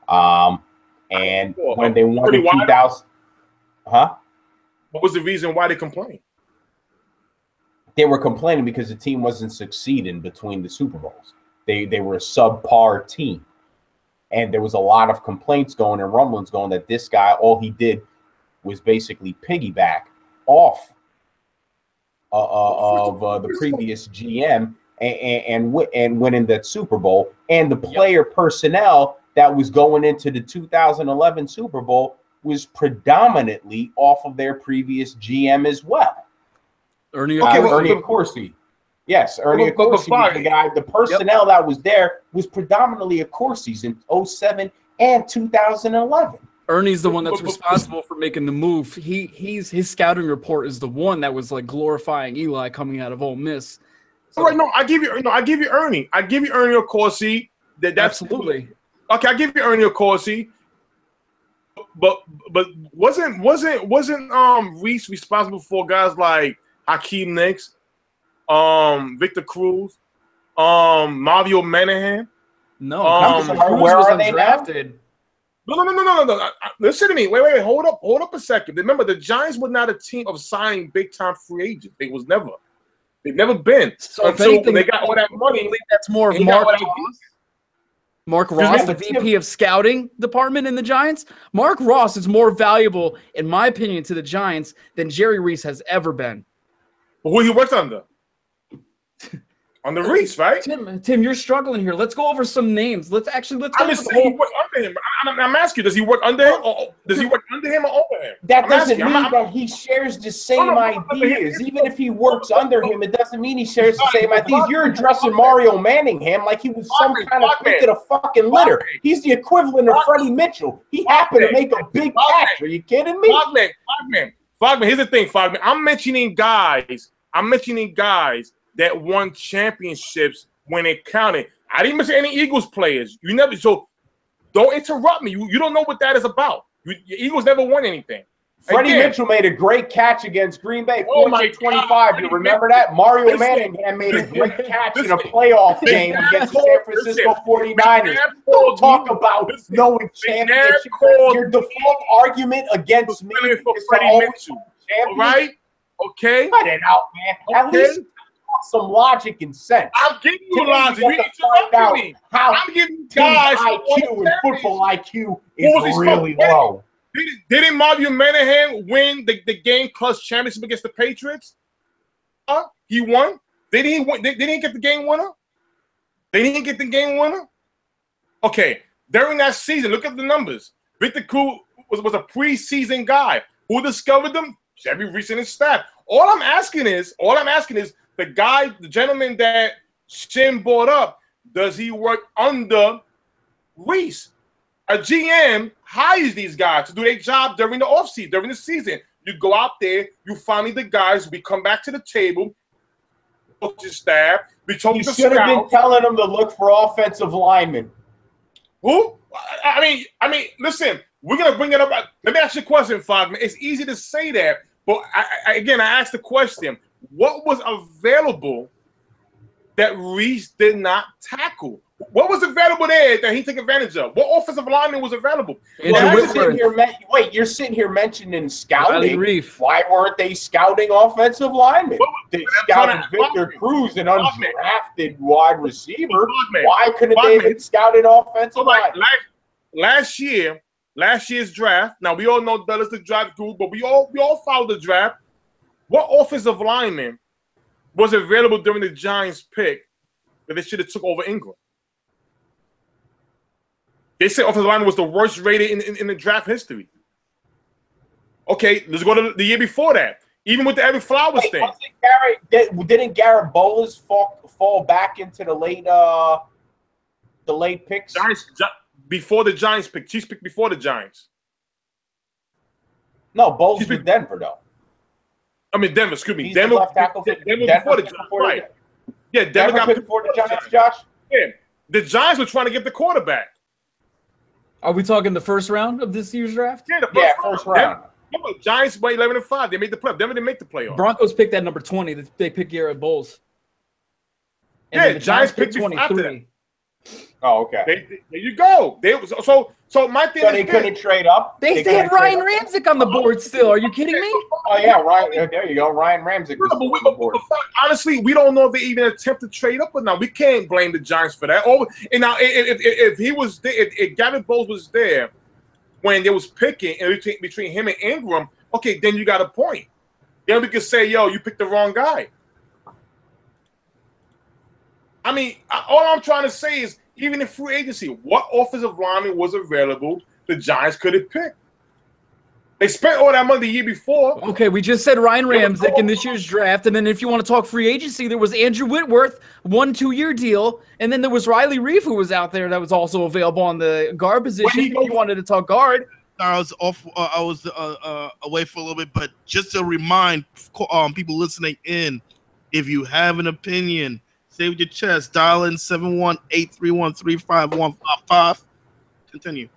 And when they won in 2000, what was the reason why they complained? They were complaining because the team wasn't succeeding between the Super Bowls. They were a subpar team. And there was a lot of complaints going and rumblings going that this guy, all he did was basically piggyback off of the previous GM and winning that Super Bowl. And the player personnel that was going into the 2011 Super Bowl was predominantly off of their previous GM as well. Ernie Accorsi. Yes, Ernie Accorsi was the guy. The personnel that was there was predominantly Accorsi's in 2007 and 2011. Ernie's the one that's responsible for making the move. His scouting report is the one that was like glorifying Eli coming out of Ole Miss. So, all right, I give you Ernie. I give you Ernie Accorsi. That's absolutely okay. I give you Ernie Accorsi. But wasn't Reese responsible for guys like Hakeem Nicks, Victor Cruz, Mario Manahan? No, where are they drafted? No. Listen to me. Wait. Hold up a second. Remember, the Giants were not a team of signing big-time free agents. They was never. They've never been. So until they got all that money. That's more of Mark Ross, the VP of scouting department in the Giants. Mark Ross is more valuable, in my opinion, to the Giants than Jerry Reese has ever been. Who he worked under? Under Reese, right? Tim, you're struggling here. Let's go over some names. Let's go. I'm just saying he worked under him. I'm asking you, does he work under him? Or does he work under him or over him? That doesn't mean that he shares the same ideas. Even if he works under him, it doesn't mean he shares the same ideas. You're addressing Mario Manningham like he was some kind of pick of the fucking litter. He's the equivalent of Freddie Mitchell. He happened to make a big catch. Are you kidding me? Fogman. Here's the thing, Fogman. I'm mentioning guys that won championships when it counted. I didn't mention any Eagles players. You never. So don't interrupt me. You don't know what that is about. Your Eagles never won anything. Freddie Mitchell made a great catch against Green Bay, 25. You remember that? Mario Manningham made a great catch in a playoff game against the San Francisco 49ers. Don't talk about knowing championship. Your default argument against me is Freddie Mitchell. All right? Okay. Cut it out, man. At least some logic and sense. I'm giving you logic. You need to find out how I'm giving guys IQ and football IQ is really low. Didn't Mario Manningham win the game clutch championship against the Patriots? He won. They didn't get the game winner. They didn't get the game winner. Okay, during that season, look at the numbers. Victor Cruz was a preseason guy. Who discovered them? Chevy Reese and his staff. All I'm asking is the gentleman that Shin brought up, does he work under Reese? A GM hires these guys to do their job during the offseason, during the season. You go out there, you find me the guys, we come back to the table, talk to your staff, we talk to the You should have been telling them to look for offensive linemen. Who? I mean, listen, we're gonna bring it up. Let me ask you a question, Fogman. It's easy to say that, but I asked the question: what was available that Reese did not tackle? What was available there that he took advantage of? What offensive lineman was available? You're sitting here mentioning scouting. Why weren't they scouting offensive linemen? They scouted Victor Cruz, an undrafted wide receiver. Why couldn't they have scouted offensive linemen? Last year's draft. Now we all know Dallas the draft group, but we all followed the draft. What offensive lineman was available during the Giants pick that they should have took over Ingram? They said offensive lineman was the worst rated in the draft history. Okay, let's go to the year before that. Even with the Evan Flowers thing. Didn't Garrett Bowles fall back into the late picks? Giants before the Giants pick. Chiefs picked before the Giants. No, Bowles was Denver though. I mean Denver. Excuse me. He's Denver. The left tackle for Denver before the Giants. Right. Yeah, Denver got before the Giants. Josh. Yeah, the Giants were trying to get the quarterback. Are we talking the first round of this year's draft? Yeah, first round. Giants by 11-5. They made the playoff. Denver didn't make the playoff. Broncos picked at number 20. They picked Garrett Bowles. And the Giants picked 23. Oh, okay. There you go. So my thing is they couldn't trade up. They had Ryan Ramczyk on the board still. Are you kidding me? Oh yeah, Ryan. There you go. Ryan Ramczyk was on the board. Honestly, we don't know if they even attempt to trade up or not. We can't blame the Giants for that. And now, if he was there, if Garrett Bowles was there when they was picking between him and Ingram, okay, then you got a point. Then we could say, yo, you picked the wrong guy. I mean, all I'm trying to say is, even in free agency, what offensive lineman was available the Giants could have picked? They spent all that money the year before. Okay, we just said Ryan Ramczyk in this year's draft, and then if you want to talk free agency, there was Andrew Whitworth, 1-2-year deal, and then there was Riley Reef who was out there that was also available on the guard position. If you wanted to talk guard. I was off. I was away for a little bit, but just to remind people listening in, if you have an opinion, save your chest. Dial in 718-313-5155. Continue.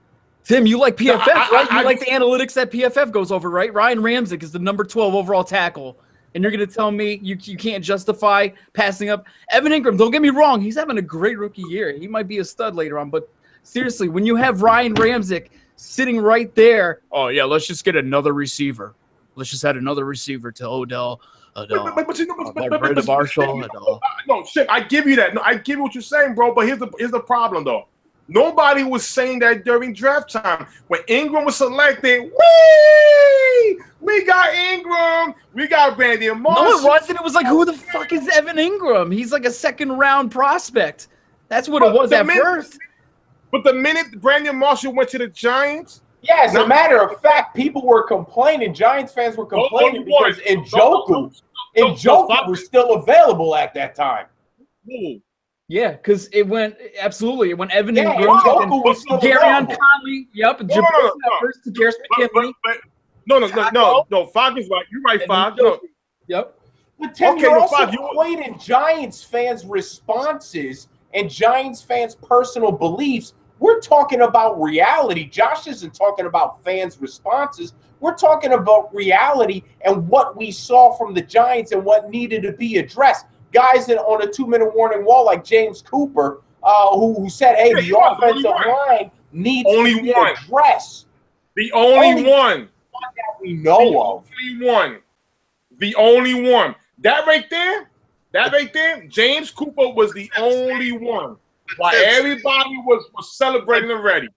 Tim, you like PFF, right? You like the analytics that PFF goes over, right? Ryan Ramczyk is the number 12 overall tackle. And you're going to tell me you can't justify passing up Evan Ingram. Don't get me wrong. He's having a great rookie year. He might be a stud later on. But seriously, when you have Ryan Ramczyk sitting right there, oh, yeah, let's just get another receiver. Let's just add another receiver to Odell. Marshall. No, shit. I give you that. No, I give you what you're saying, bro. But here's the problem, though. Nobody was saying that during draft time. When Ingram was selected, we got Ingram. We got Brandon Marshall. No, it wasn't. It was like, who the fuck is Evan Ingram? He's like a second-round prospect. That's what it was at first. But the minute Brandon Marshall went to the Giants, yeah, as a matter of fact, people were complaining. Giants fans were complaining because Njoku was still available at that time. Yeah, because it went absolutely. It went Evan Ingram, Garyon Conley. Yep, first to Jarris McKinley. No. Fogg is right. You're right, Fogg. No. Yep. But Tim, Okay, you're well, also fine, equating Giants fans' responses and Giants fans' personal beliefs. We're talking about reality. Josh isn't talking about fans' responses. We're talking about reality and what we saw from the Giants and what needed to be addressed. Guys that on a 2-minute warning wall like James Cooper, who said, hey, the offensive line needs to be addressed. The only one that we know of. The only one. That right there, James Cooper was the only one. While everybody was celebrating already.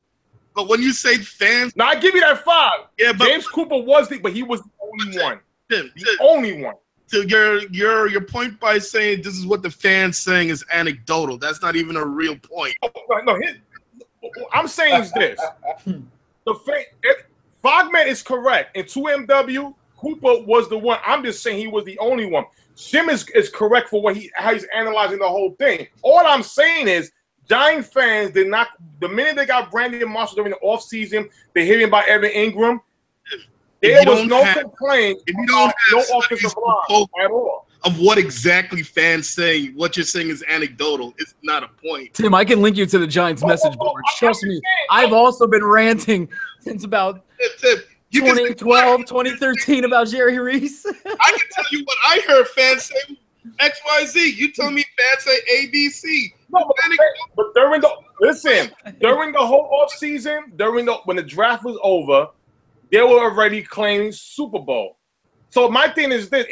But when you say fans, now I give you that 5. Yeah, but James Cooper was but he was the only one. Tim, the only one. So your point by saying this is what the fans saying is anecdotal. That's not even a real point. No, I'm saying is this: Fogman is correct, and 2MW Cooper was the one. I'm just saying he was the only one. Jim is correct for how he's analyzing the whole thing. All I'm saying is Giant fans did not. The minute they got Brandon Marshall during the offseason, they're hearing about Evan Ingram. There was no complaint. If you don't have no offensive line at all. Of what exactly fans say, what you're saying is anecdotal. It's not a point. Tim, I can link you to the Giants message board. Trust me, I've also been ranting since about 2012, 2013 about Jerry Reese. I can tell you what I heard fans say XYZ. You tell me fans say ABC. No, but during the whole offseason, when the draft was over, they were already claiming Super Bowl. So my thing is this: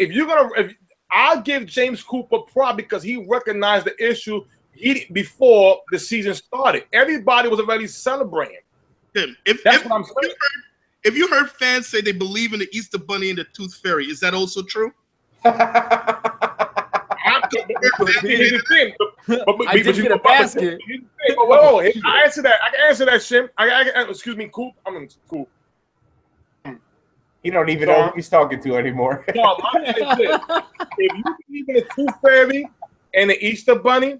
I'll give James Cooper prop because he recognized the issue before the season started. Everybody was already celebrating. Tim, That's what I'm saying. If you heard fans say they believe in the Easter Bunny and the Tooth Fairy, is that also true? I did get a basket. I answer that. I can answer that, Shim. Excuse me, Coop. Coop. He don't even know who he's talking to anymore. No, my thing is this. If you believe in the Tooth Fairy and the Easter Bunny,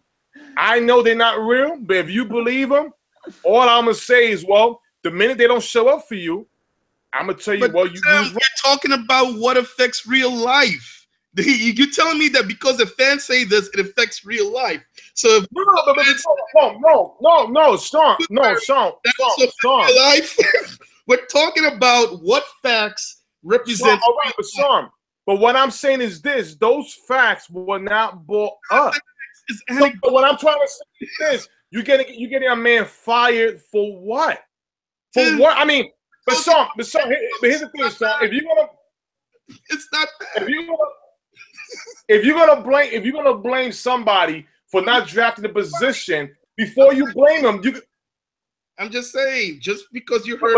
I know they're not real, but if you believe them, all I'm going to say is, well, the minute they don't show up for you, I'm going to tell you, you're talking about what affects real life. You're telling me that because the fans say this, it affects real life. So if Sean. Real life. We're talking about what facts represent. All right, but Sean. But what I'm saying is this: those facts were not brought up. So, but what I'm trying to say is this: you're getting a man fired for what? For what? I mean, but Sean, here's the thing, Sean. If you're gonna blame somebody for not drafting the position, before you blame them, I'm just saying, just because you heard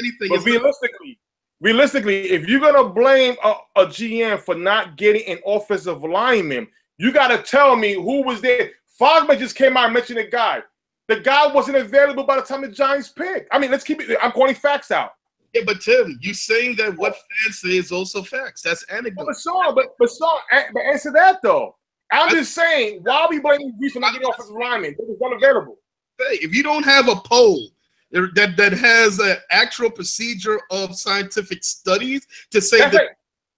anything. But realistically, if you're gonna blame a GM for not getting an offensive lineman, you gotta tell me who was there. Fogman just came out and mentioned a guy. The guy wasn't available by the time the Giants picked. I mean, let's keep it. I'm calling facts out. Yeah, but Tim, you saying that what fans say is also facts. That's anecdote. But answer that though. I'm just saying, why are we blaming Reese for not getting offensive lineman? It was unavailable. If you don't have a poll that has an actual procedure of scientific studies to say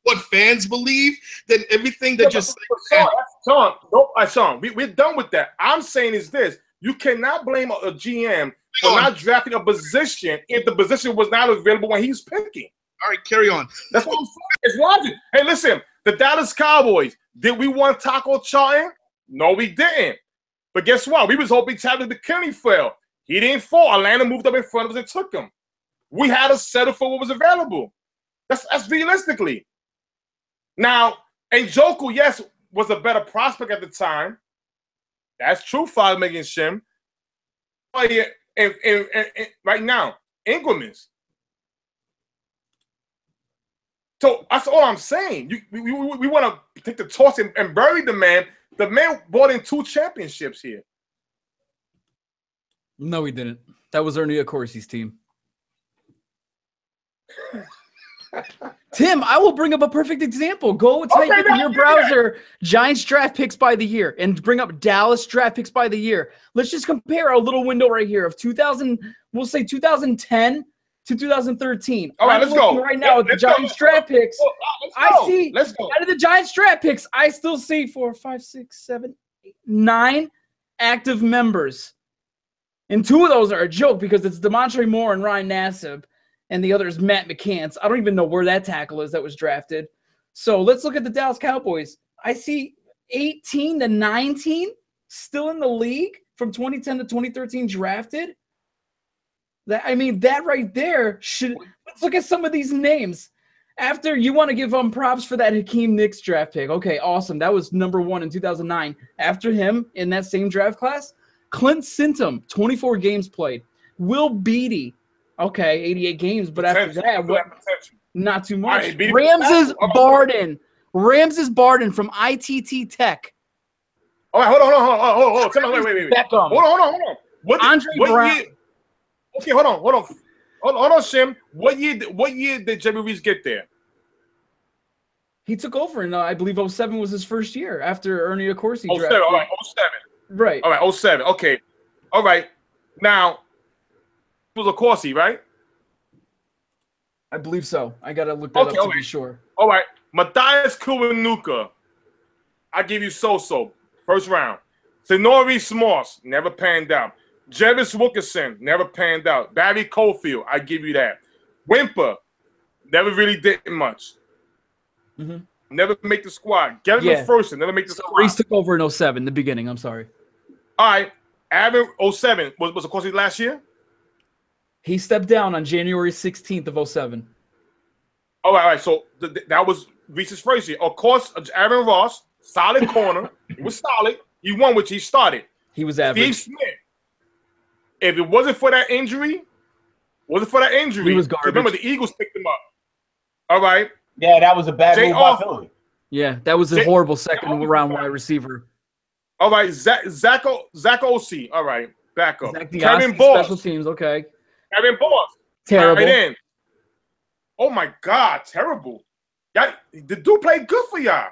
what fans believe, then everything that you're saying. Sean, we're done with that. I'm saying is this: you cannot blame a GM for not drafting a position if the position was not available when he's picking. All right, carry on. That's what I'm saying. It's logic. Hey, listen, the Dallas Cowboys, did we want Taco Charlton? No, we didn't. But guess what? We was hoping Tyler McKinney fell. He didn't fall. Atlanta moved up in front of us and took him. We had to settle for what was available. That's realistically. Now, Njoku, yes, was a better prospect at the time. That's true, 5 million Shim. And right now, Ingram is. So that's all I'm saying. We want to take the toss and bury the man. The man brought in 2 championships here. No, he didn't. That was Ernie Accorsi's team. Tim, I will bring up a perfect example. Go type in your browser Giants draft picks by the year and bring up Dallas draft picks by the year. Let's just compare a little window right here of 2000, we'll say 2010 to 2013. All right, I'm let's go. looking right now at the Let's go. Giants draft picks. Let's go. Let's go. Out of the Giants draft picks, I still see 4, 5, 6, 7, 8, 9 active members. And 2 of those are a joke because it's Demontre Moore and Ryan Nassib, and the other is Matt McCants. I don't even know where that tackle is that was drafted. So let's look at the Dallas Cowboys. I see 18 to 19 still in the league from 2010 to 2013 drafted. That right there should – let's look at some of these names. After you want to give props for that Hakeem Nicks draft pick. Okay, awesome. That was number 1 in 2009. After him in that same draft class, Clint Sintum, 24 games played. Will Beatty, okay, 88 games, but after that, not too much. Right, Ramses Barden from ITT Tech. All right, hold on. Wait. Beckham. Hold on. Andre Brown. Year? Okay, hold on, Shim. What year did Jerry Reese get there? He took over in, I believe, 07 was his first year after Ernie Accorsi drafted. 07, all right, 07. Right. All right, 07. Okay. All right. Now, it was Accorsi, right? I believe so. I got to look that up to be sure. All right. Matthias Kiwanuka, I give you so-so. First round. Senorise Moss, never panned out. Jervis Wilkerson, never panned out. Barry Cofield, I give you that. Wimper, never really did much. Mm-hmm. Never make the squad. Get him in first and never make the squad. Reese took over in 07, the beginning. I'm sorry. All right. Aaron, 07. Was of course last year? He stepped down on January 16th of 07. All right. So that was Reese's first year. Of course, Aaron Ross, solid corner. He was solid. He won, which he started. He was average. Steve Smith. If it wasn't for that injury, he was garbage. Remember, the Eagles picked him up. All right. Yeah, that was a bad move by Philly. Yeah, that was a horrible second-round wide receiver. All right, Zach O.C. All right, back up. Kevin Boss. Special teams, okay. Kevin Boss. Terrible. Right in. Oh, my God, terrible. The dude played good for y'all.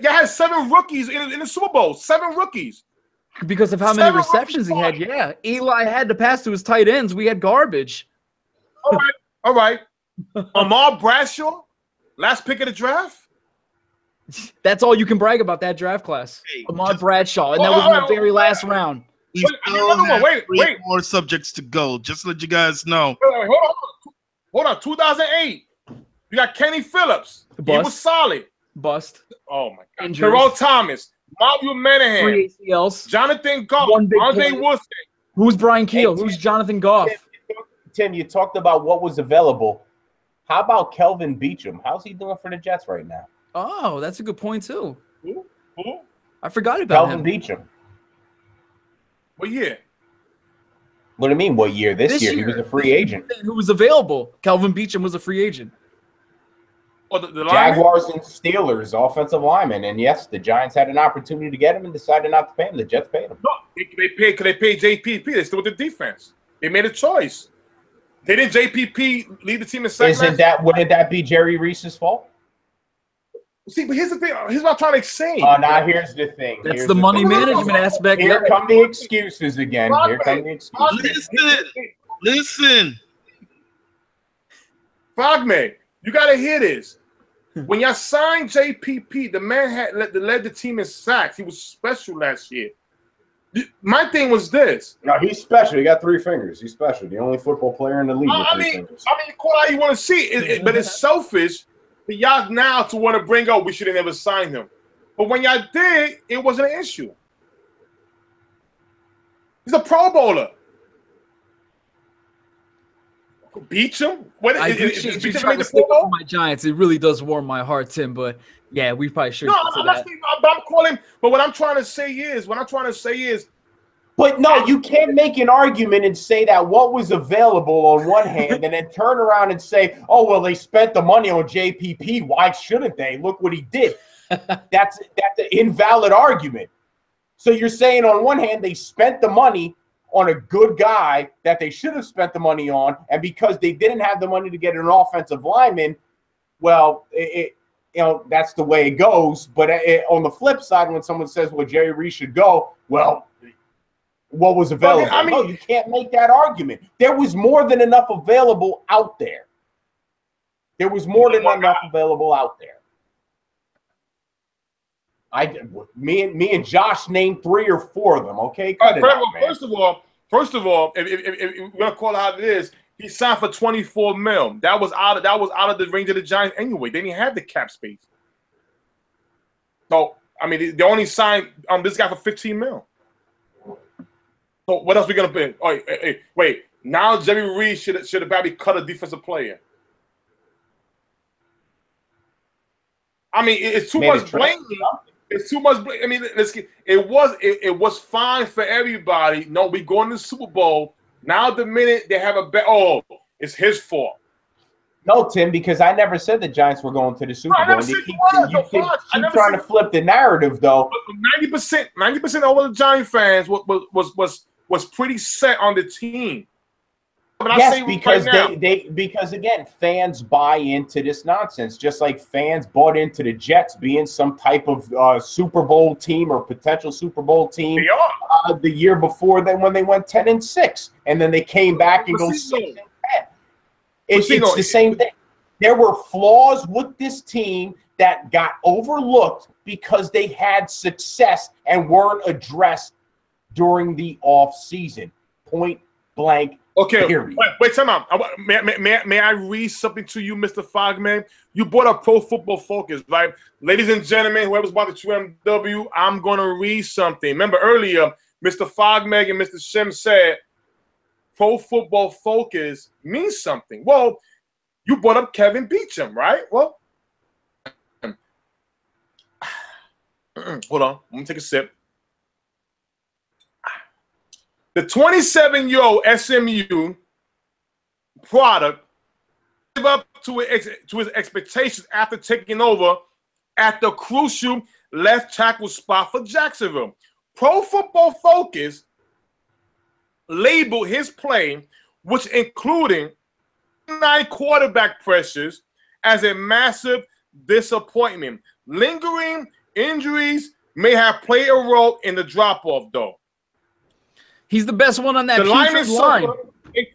Y'all had 7 rookies in the Super Bowl. 7 rookies. Because of how many receptions he had, yeah. Eli had to pass to his tight ends. We had garbage. All right. Amar Bradshaw, last pick of the draft. That's all you can brag about that draft class. Amar Bradshaw, and that was in the very last round. We still have 3 more subjects to go. Just to let you guys know. Hold on. 2008. You got Kenny Phillips. He was solid. Bust. Oh, my God. Terrell Thomas. Mario Menahan. 3 ACLs. Jonathan Goff. Andre Wilson. Who's Brian Keel? Who's Jonathan Goff? Tim, you talked about what was available. How about Kelvin Beachum? How's he doing for the Jets right now? Oh, that's a good point, too. Who? I forgot about Kelvin Beachum. What year? What do you mean, what year? This year. He was a free agent. Who was available? Kelvin Beachum was a free agent. Oh, the Jaguars and Steelers, offensive lineman. And yes, the Giants had an opportunity to get him and decided not to pay him. The Jets paid him. No, they paid JPP. They still with the defense. They made a choice. They didn't JPP lead the team in sacks. Wouldn't that be Jerry Reese's fault? See, but here's the thing. Here's what I'm trying to say. Now here's the thing. That's the money management aspect. Here come the excuses again. Here come the excuses. Listen. Frogman, you got to hear this. When y'all signed JPP, the man had led the team in sacks. He was special last year. My thing was this. No, he's special. He got 3 fingers. He's special. The only football player in the league with 3 fingers. Call out you want to see it, but it's selfish for y'all now to want to bring up we should have never signed him. But when y'all did, it wasn't an issue. He's a Pro Bowler. Beachum? I appreciate you trying to stick up for my Giants. It really does warm my heart, Tim. But yeah, we probably should. No, I'm calling. But what I'm trying to say is, But no, you can't make an argument and say that what was available on one hand, and then turn around and say, "Oh well, they spent the money on JPP. Why shouldn't they? Look what he did." That's an invalid argument. So you're saying on one hand they spent the money on a good guy that they should have spent the money on, and because they didn't have the money to get an offensive lineman, well, that's the way it goes. But on the flip side, when someone says, well, Jerry Reese should go, well, what was available. I mean, no, you can't make that argument. There was more than enough available out there. There was more than enough available out there. Me and Josh named 3 or 4 of them. Okay, first of all, if we're gonna call it how it is, he signed for $24 million. That was out of the range of the Giants anyway. They didn't have the cap space. So I mean, they only signed this guy for $15 million. So what else we gonna pay? Oh, wait. Now Jerry Reed should have probably cut a defensive player. I mean, it's too much blame. It's too much blame. I mean, it was fine for everybody. No, we going to the Super Bowl. Now the minute they have a bet, it's his fault. No, Tim, because I never said the Giants were going to the Super Bowl. You keep trying to flip the narrative, though. 90% of all the Giant fans was pretty set on the team. But yes, because again, fans buy into this nonsense, just like fans bought into the Jets being some type of Super Bowl team or potential Super Bowl team the year before when they went 10-6, and then they came back and go 6-10. It's the same thing. There were flaws with this team that got overlooked because they had success and weren't addressed during the off season. Point blank. Okay, wait, time out. May I read something to you, Mr. Fogman? You brought up Pro Football Focus, right? Ladies and gentlemen, whoever's about the 2MW, I'm going to read something. Remember earlier, Mr. Fogman and Mr. Shim said Pro Football Focus means something. Well, you brought up Kevin Beachum, right? Well, hold on. I'm going to take a sip. The 27-year-old SMU product lived up to his expectations after taking over at the crucial left tackle spot for Jacksonville. Pro Football Focus labeled his play, which including 9 quarterback pressures, as a massive disappointment. Lingering injuries may have played a role in the drop-off, though. He's the best one on that line. In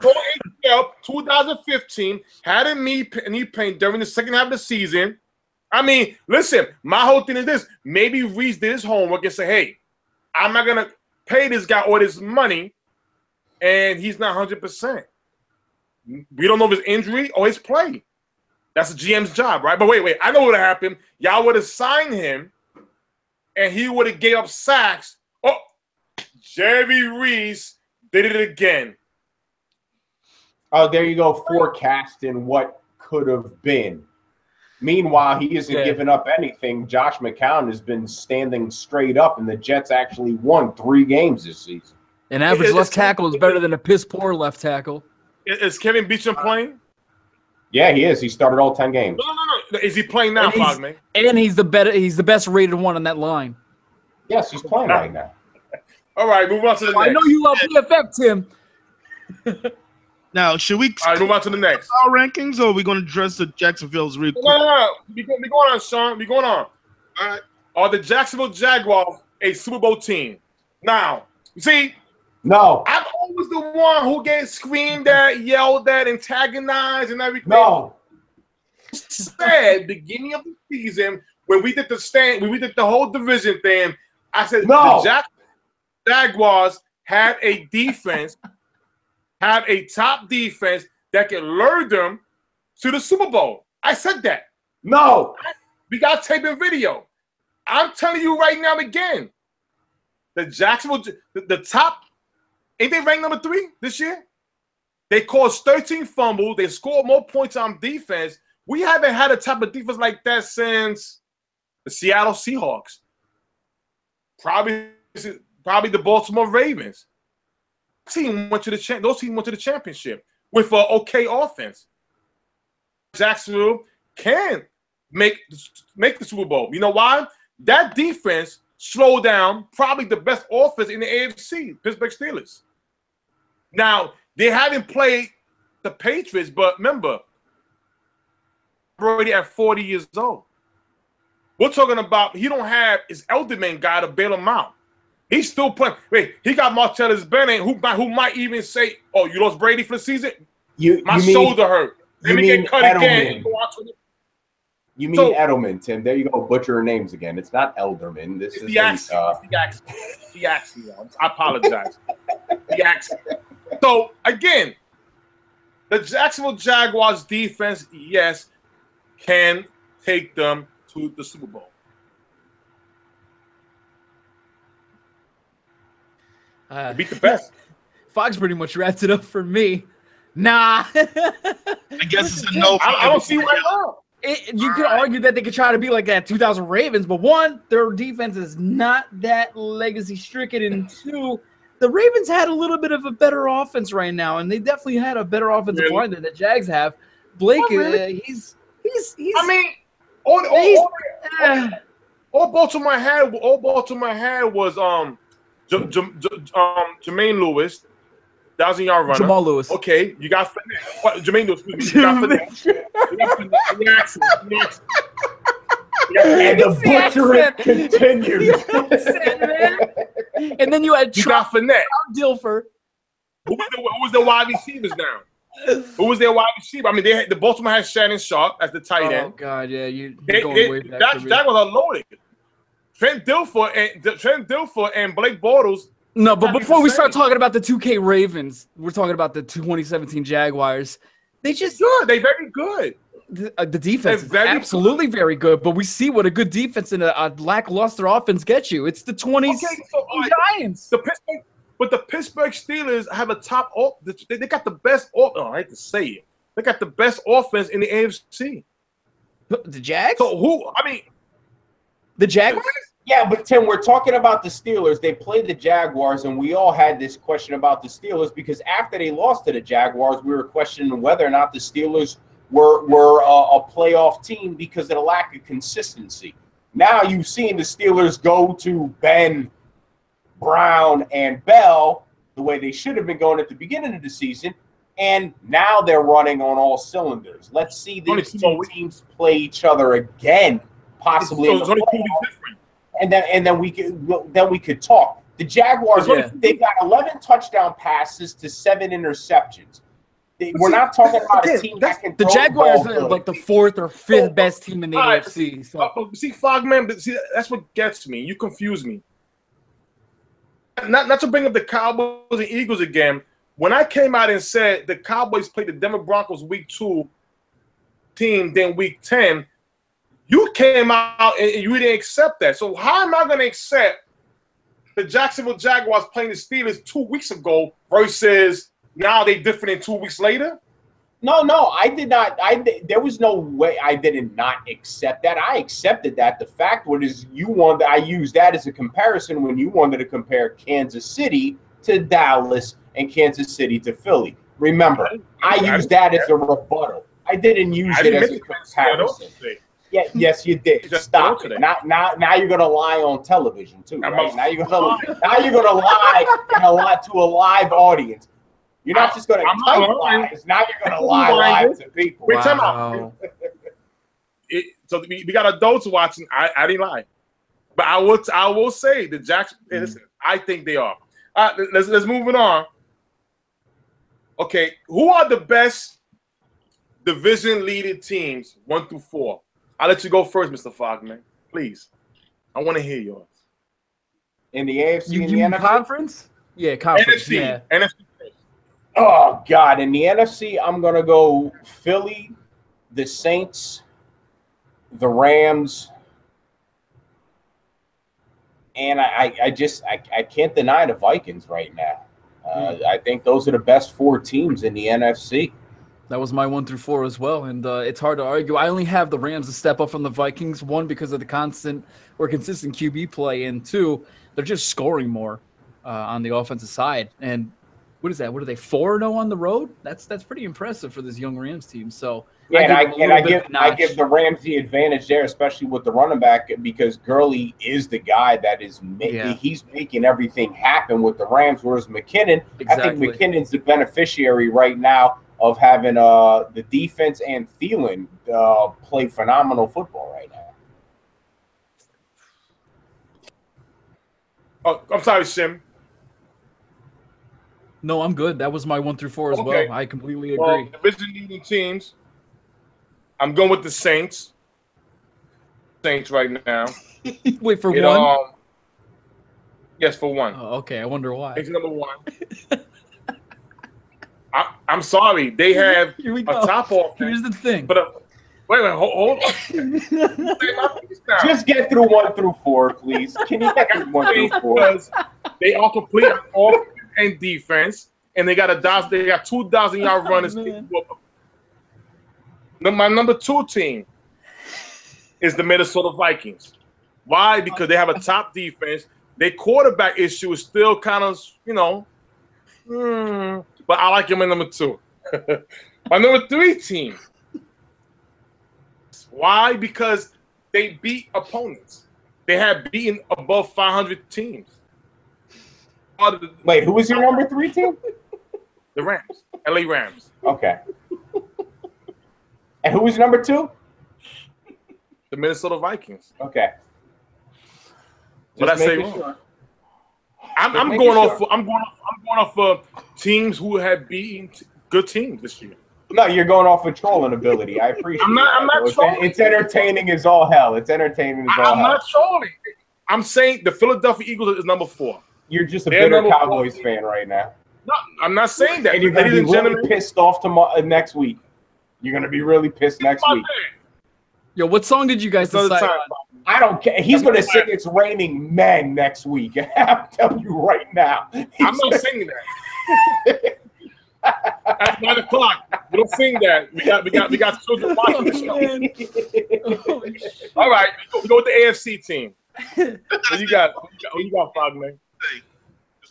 2015, had a knee pain during the second half of the season. I mean, listen, my whole thing is this. Maybe Reese did his homework and said, hey, I'm not going to pay this guy all this money, and he's not 100%. We don't know if his injury or his play. That's the GM's job, right? But wait. I know what would have happened. Y'all would have signed him, and he would have gave up sacks. Oh, Jerry Reese did it again. Oh, there you go, forecasting what could have been. Meanwhile, he isn't giving up anything. Josh McCown has been standing straight up, and the Jets actually won 3 games this season. An average left tackle is better than a piss-poor left tackle. Is Kevin Beachum playing? Yeah, he is. He started all 10 games. No. Is he playing now, Fogman? And he's the best rated one on that line. Yes, he's playing right now. All right, move on to the next. I know you love PFF, Tim. Now, should we move on to the next? Our rankings, or are we going to address the Jacksonville's real quick? No. We're going on, Sean. We're going on. All right. Are the Jacksonville Jaguars a Super Bowl team? Now, you see, no. I'm always the one who gets screamed at, yelled at, antagonized, and everything. No. Said beginning of the season when we did the whole division thing. I said no. The Jaguars have a defense, have a top defense that can lure them to the Super Bowl. I said that. No. We got tape and video. I'm telling you right now again. The Jacksonville, the top, ain't they ranked number 3 this year? They caused 13 fumbles. They scored more points on defense. We haven't had a type of defense like that since the Seattle Seahawks. Probably the Baltimore Ravens. Those teams went to the championship with an okay offense. Jacksonville can make the Super Bowl. You know why? That defense slowed down probably the best offense in the AFC, Pittsburgh Steelers. Now, they haven't played the Patriots, but remember, already at 40 years old. We're talking about he don't have his elder man guy to bail him out. He's still playing. Wait, he got Martellus Bennett, who might even say, "Oh, you lost Brady for the season? My shoulder hurt. Let me get cut again." You mean Edelman, Tim? There you go, butchering names again. It's not Elderman. This is the accent. I apologize. The accent. So again, the Jacksonville Jaguars defense, yes, can take them to the Super Bowl. Beat the best. Fox pretty much wrapped it up for me. Nah. I guess it's a no. I don't see why not. You could argue that they could try to be like that 2000 Ravens, but one, their defense is not that legacy stricken, and two, the Ravens had a little bit of a better offense right now, and they definitely had a better offensive line than the Jags have. Blake, he's. I mean, all Baltimore had was Jermaine Lewis, 1,000-yard runner. Jamal Lewis. Okay, you got Jermaine Lewis. Excuse me. You got finesse. And the butchering continues. And then you had finesse. Dilfer. Who was the wide receivers now? Who was their wide receiver? I mean, the Baltimore had Shannon Sharp as the tight end. Oh God, yeah, you're going way back. That was unloaded. Trent Dilfer and Blake Bortles. No, but before we start talking about the 2K Ravens, we're talking about the 2017 Jaguars. They're very good. The defense is absolutely very good, but we see what a good defense and a lackluster offense gets you. It's the 20s Giants. The Pittsburgh Steelers have a top. They got the best. I hate to say it. They got the best offense in the AFC. The Jags. So who? I mean, the Jaguars. Yeah, but Tim, we're talking about the Steelers. They played the Jaguars, and we all had this question about the Steelers because after they lost to the Jaguars, we were questioning whether or not the Steelers were a playoff team because of the lack of consistency. Now you've seen the Steelers go to Ben, Brown, and Bell the way they should have been going at the beginning of the season, and now they're running on all cylinders. Let's see these two teams play each other again, possibly in the playoffs. And then we could talk. The Jaguars, they've got 11 touchdown passes to 7 interceptions. We're not talking about a team that can throw the Jaguars the are like the 4th or 5th best team in the AFC. So. See, Fogman, but see, that's what gets me. You confuse me. Not to bring up the Cowboys and Eagles again. When I came out and said the Cowboys played the Denver Broncos week 2 team, then week 10, you came out and you didn't accept that. So how am I going to accept the Jacksonville Jaguars playing the Steelers 2 weeks ago versus now they different in 2 weeks later? No, I did not. There was no way I did not accept that. I accepted that. The fact was I used that as a comparison when you wanted to compare Kansas City to Dallas and Kansas City to Philly. Remember, I used that as a rebuttal. I didn't use it as a comparison. Yeah, yes, you did. Stop it. Now you're gonna lie on television too, right? Now you're gonna lie and lie to a live audience. You're not just gonna type lies. Now you're gonna lie live to people. Wait, time out. So we got adults watching. I didn't lie, but I will say the Jackson. Listen, I think they are. Let's move it on. Okay, who are the best division leading teams 1 through 4? I'll let you go first, Mr. Fogman. Please. I want to hear yours. In the AFC and the NFC? Conference? Yeah, conference. NFC. Yeah. NFC. Oh, God. In the NFC, I'm going to go Philly, the Saints, the Rams, and I can't deny the Vikings right now. I think those are the best 4 teams in the NFC. That was my 1 through 4 as well, and it's hard to argue. I only have the Rams to step up from the Vikings, 1, because of the consistent QB play, and 2, they're just scoring more on the offensive side. And what is that? What are they, 4-0 on the road? That's pretty impressive for this young Rams team. So yeah, I give the Rams the advantage there, especially with the running back, because Gurley is the guy that is he's making everything happen with the Rams, whereas McKinnon, I think McKinnon's the beneficiary right now of having the defense and Thielen play phenomenal football right now. Oh, I'm sorry, Sim. No, I'm good. That was my 1 through 4 as Okay. well. I completely Well, agree. division leading teams. I'm going with the Saints. Saints right now. Wait for one. Yes, for one. Oh, okay, I wonder why. It's number one. I'm sorry. They have Here we a go. top offense. Here's the thing. But wait, hold on. Just get through 1 through 4, please. Can you get through 1 through 4? Because they are complete on offense and defense, and they got 2,000-yard runners. My number 2 team is the Minnesota Vikings. Why? Because they have a top defense. Their quarterback issue is still kind of, but I like him in number 2. My number 3 team. Why? Because they beat opponents. They have beaten above 500 teams. Wait, who was your number 3 team? The Rams. LA Rams. Okay. And who was number 2? The Minnesota Vikings. Okay. What I say making wrong? sure. I'm going off of teams who have beaten good teams this year. No, you're going off of trolling ability. I appreciate I'm not that. trolling. It's entertaining as all hell. It's entertaining as all I'm hell. not trolling. I'm saying the Philadelphia Eagles is number 4. You're just a They're bitter number Cowboys 4. fan right now. No, I'm not saying that. And you're going to be Ladies and really gentlemen, pissed off tomorrow, next week. You're going to be really pissed next week. Yo, what song did you guys Another decide time. on? I don't care. He's going to sing It's Raining Men next week. I'm telling you right now. I'm not singing that. At 9 o'clock, we don't sing that. We got children watching the show. All right, we go with the AFC team. What you got? What you got, Frogman?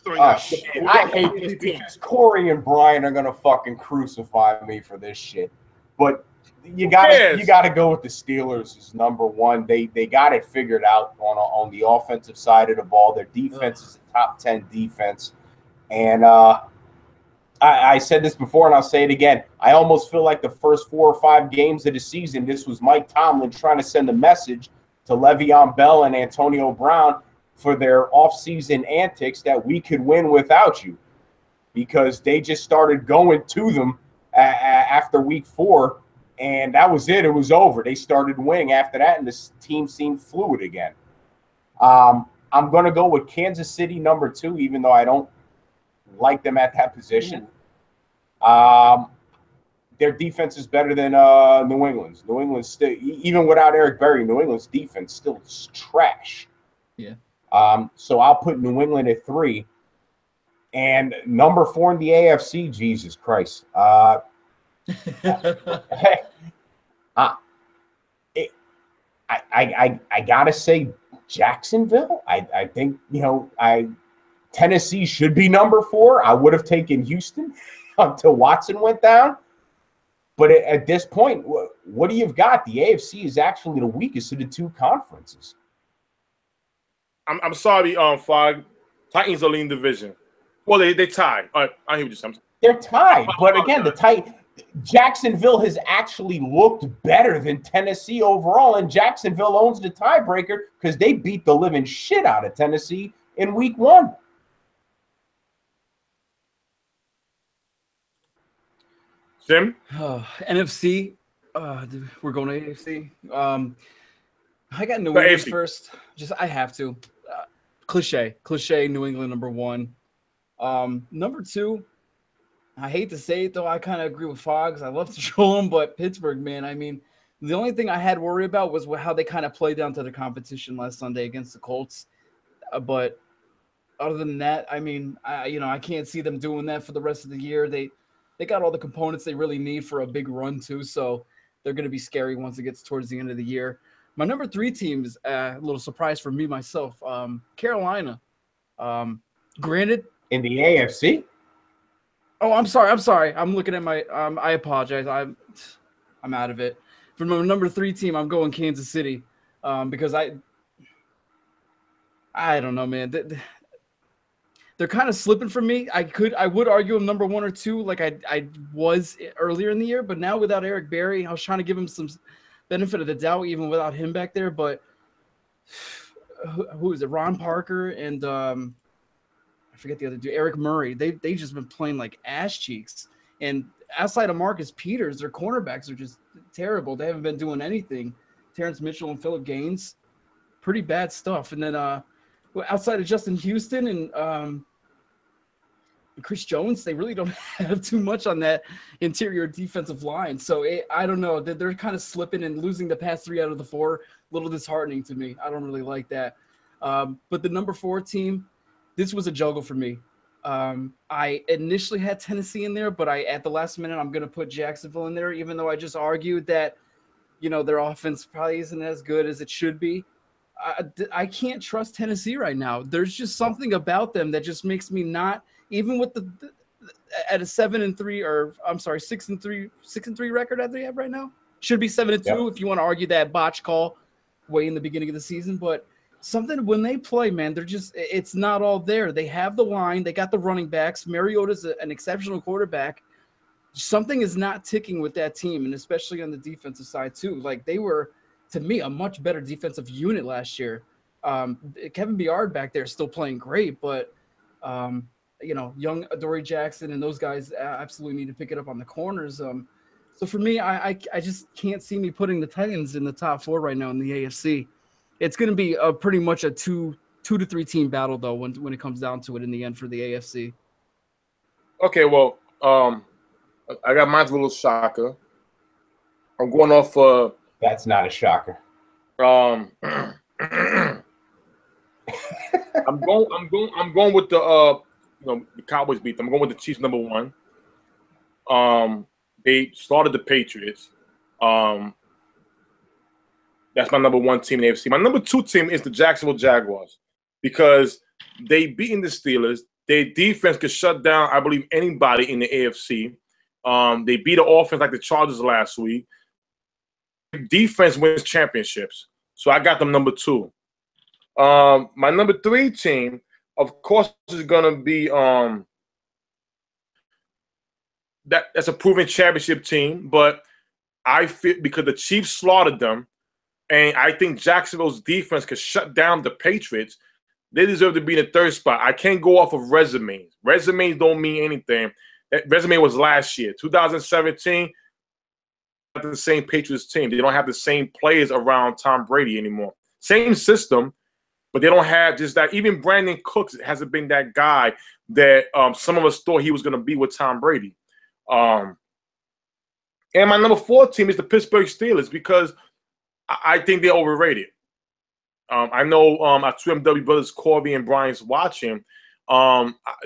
Oh, shit. I hate this because Corey and Brian are going to fucking crucify me for this shit. But you gotta go with the Steelers as number 1. They got it figured out on the offensive side of the ball. Their defense is a top 10 defense. And I said this before and I'll say it again. I almost feel like the first 4 or 5 games of the season, this was Mike Tomlin trying to send a message to Le'Veon Bell and Antonio Brown for their offseason antics that we could win without you, because they just started going to them after week 4, and that was it. It was over. They started winning after that, and this team seemed fluid again. I'm going to go with Kansas City number 2, even though I don't like them at that position. Their defense is better than New England's. New England's still, even without Eric Berry, New England's defense still is trash. Yeah. So I'll put New England at 3. And number 4 in the AFC, Jesus Christ. I gotta say Jacksonville. I think Tennessee should be number 4. I would have taken Houston until Watson went down. But at this point, what do you've got? The AFC is actually the weakest of the 2 conferences. I'm sorry, Fog. Titans are leading division. Well, they tied. All right, I hear what you're saying. They're tied, but again, Jacksonville has actually looked better than Tennessee overall, and Jacksonville owns the tiebreaker because they beat the living shit out of Tennessee in week 1. Jim? NFC. We're going to AFC. I got New England first. I have to. Cliche. New England number 1. Number 2. I hate to say it though. I kind of agree with Foggs. I love to troll him, but Pittsburgh, man. I mean, the only thing I had worry about was how they kind of played down to the competition last Sunday against the Colts. But other than that, I mean, I can't see them doing that for the rest of the year. They got all the components they really need for a big run too, so they're going to be scary once it gets towards the end of the year. My number 3 team is a little surprise for me myself. Carolina. Granted, in the AFC. Oh, I'm sorry. I'm looking at my. I apologize. I'm out of it. For my number 3 team, I'm going Kansas City, because I don't know, man. They're kind of slipping for me. I would argue them number 1 or 2, like I was earlier in the year, but now without Eric Berry, I was trying to give him some benefit of the doubt, even without him back there. But who is it? Ron Parker and I forget the other dude, Eric Murray. They just been playing like ass cheeks. And outside of Marcus Peters, their cornerbacks are just terrible. They haven't been doing anything. Terrence Mitchell and Phillip Gaines, pretty bad stuff. And then outside of Justin Houston and Chris Jones, they really don't have too much on that interior defensive line. So I don't know. They're kind of slipping and losing the past 3 out of the 4. A little disheartening to me. I don't really like that. But the number 4 team, this was a juggle for me. I initially had Tennessee in there, but at the last minute, I'm going to put Jacksonville in there, even though I just argued that, their offense probably isn't as good as it should be. I can't trust Tennessee right now. There's just something about them that just makes me not, even with at a 7-3, or I'm sorry, 6-3 record that they have right now. Should be 7-2 if you want to argue that botch call way in the beginning of the season, but something when they play, man, it's not all there. They have the line, they got the running backs. Mariota's an exceptional quarterback. Something is not ticking with that team, and especially on the defensive side too. Like, they were, to me, a much better defensive unit last year. Kevin Byard back there is still playing great, but young Adoree Jackson and those guys absolutely need to pick it up on the corners. So for me, I just can't see me putting the Titans in the top 4 right now in the AFC. It's going to be pretty much a 2 to 3 team battle, though, when it comes down to it in the end for the AFC. Okay, well, I got mine's a little shocker. I'm going off. That's not a shocker. I'm going with the Cowboys beat them. I'm going with the Chiefs number 1. They started the Patriots. That's my number 1 team in the AFC. My number 2 team is the Jacksonville Jaguars because they beaten the Steelers. Their defense could shut down, I believe, anybody in the AFC. They beat an offense like the Chargers last week. Defense wins championships. So I got them number 2. My number 3 team, of course, is going to be that's a proven championship team, but I feel because the Chiefs slaughtered them, and I think Jacksonville's defense could shut down the Patriots, they deserve to be in the 3rd spot. I can't go off of resumes. Resumes don't mean anything. That resume was last year, 2017. Not the same Patriots team. They don't have the same players around Tom Brady anymore. Same system, but they don't have just that. Even Brandon Cooks hasn't been that guy that some of us thought he was going to be with Tom Brady. And my number 4 team is the Pittsburgh Steelers because I think they're overrated. I know our 2MW brothers, Corby and Brian's watching.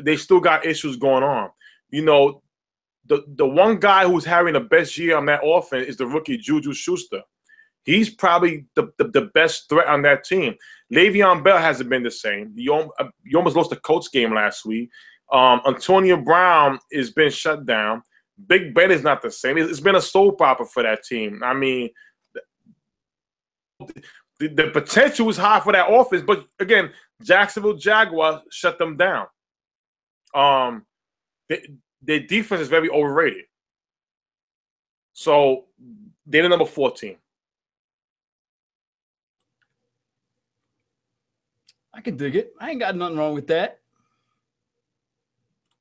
They still got issues going on. The one guy who's having the best year on that offense is the rookie Juju Schuster. He's probably the best threat on that team. Le'Veon Bell hasn't been the same. You almost lost the Colts game last week. Antonio Brown has been shut down. Big Ben is not the same. It's been a soap opera for that team. I mean, the potential is high for that offense, but again, Jacksonville Jaguars shut them down. Their defense is very overrated. So they're the number 4 team. I can dig it. I ain't got nothing wrong with that.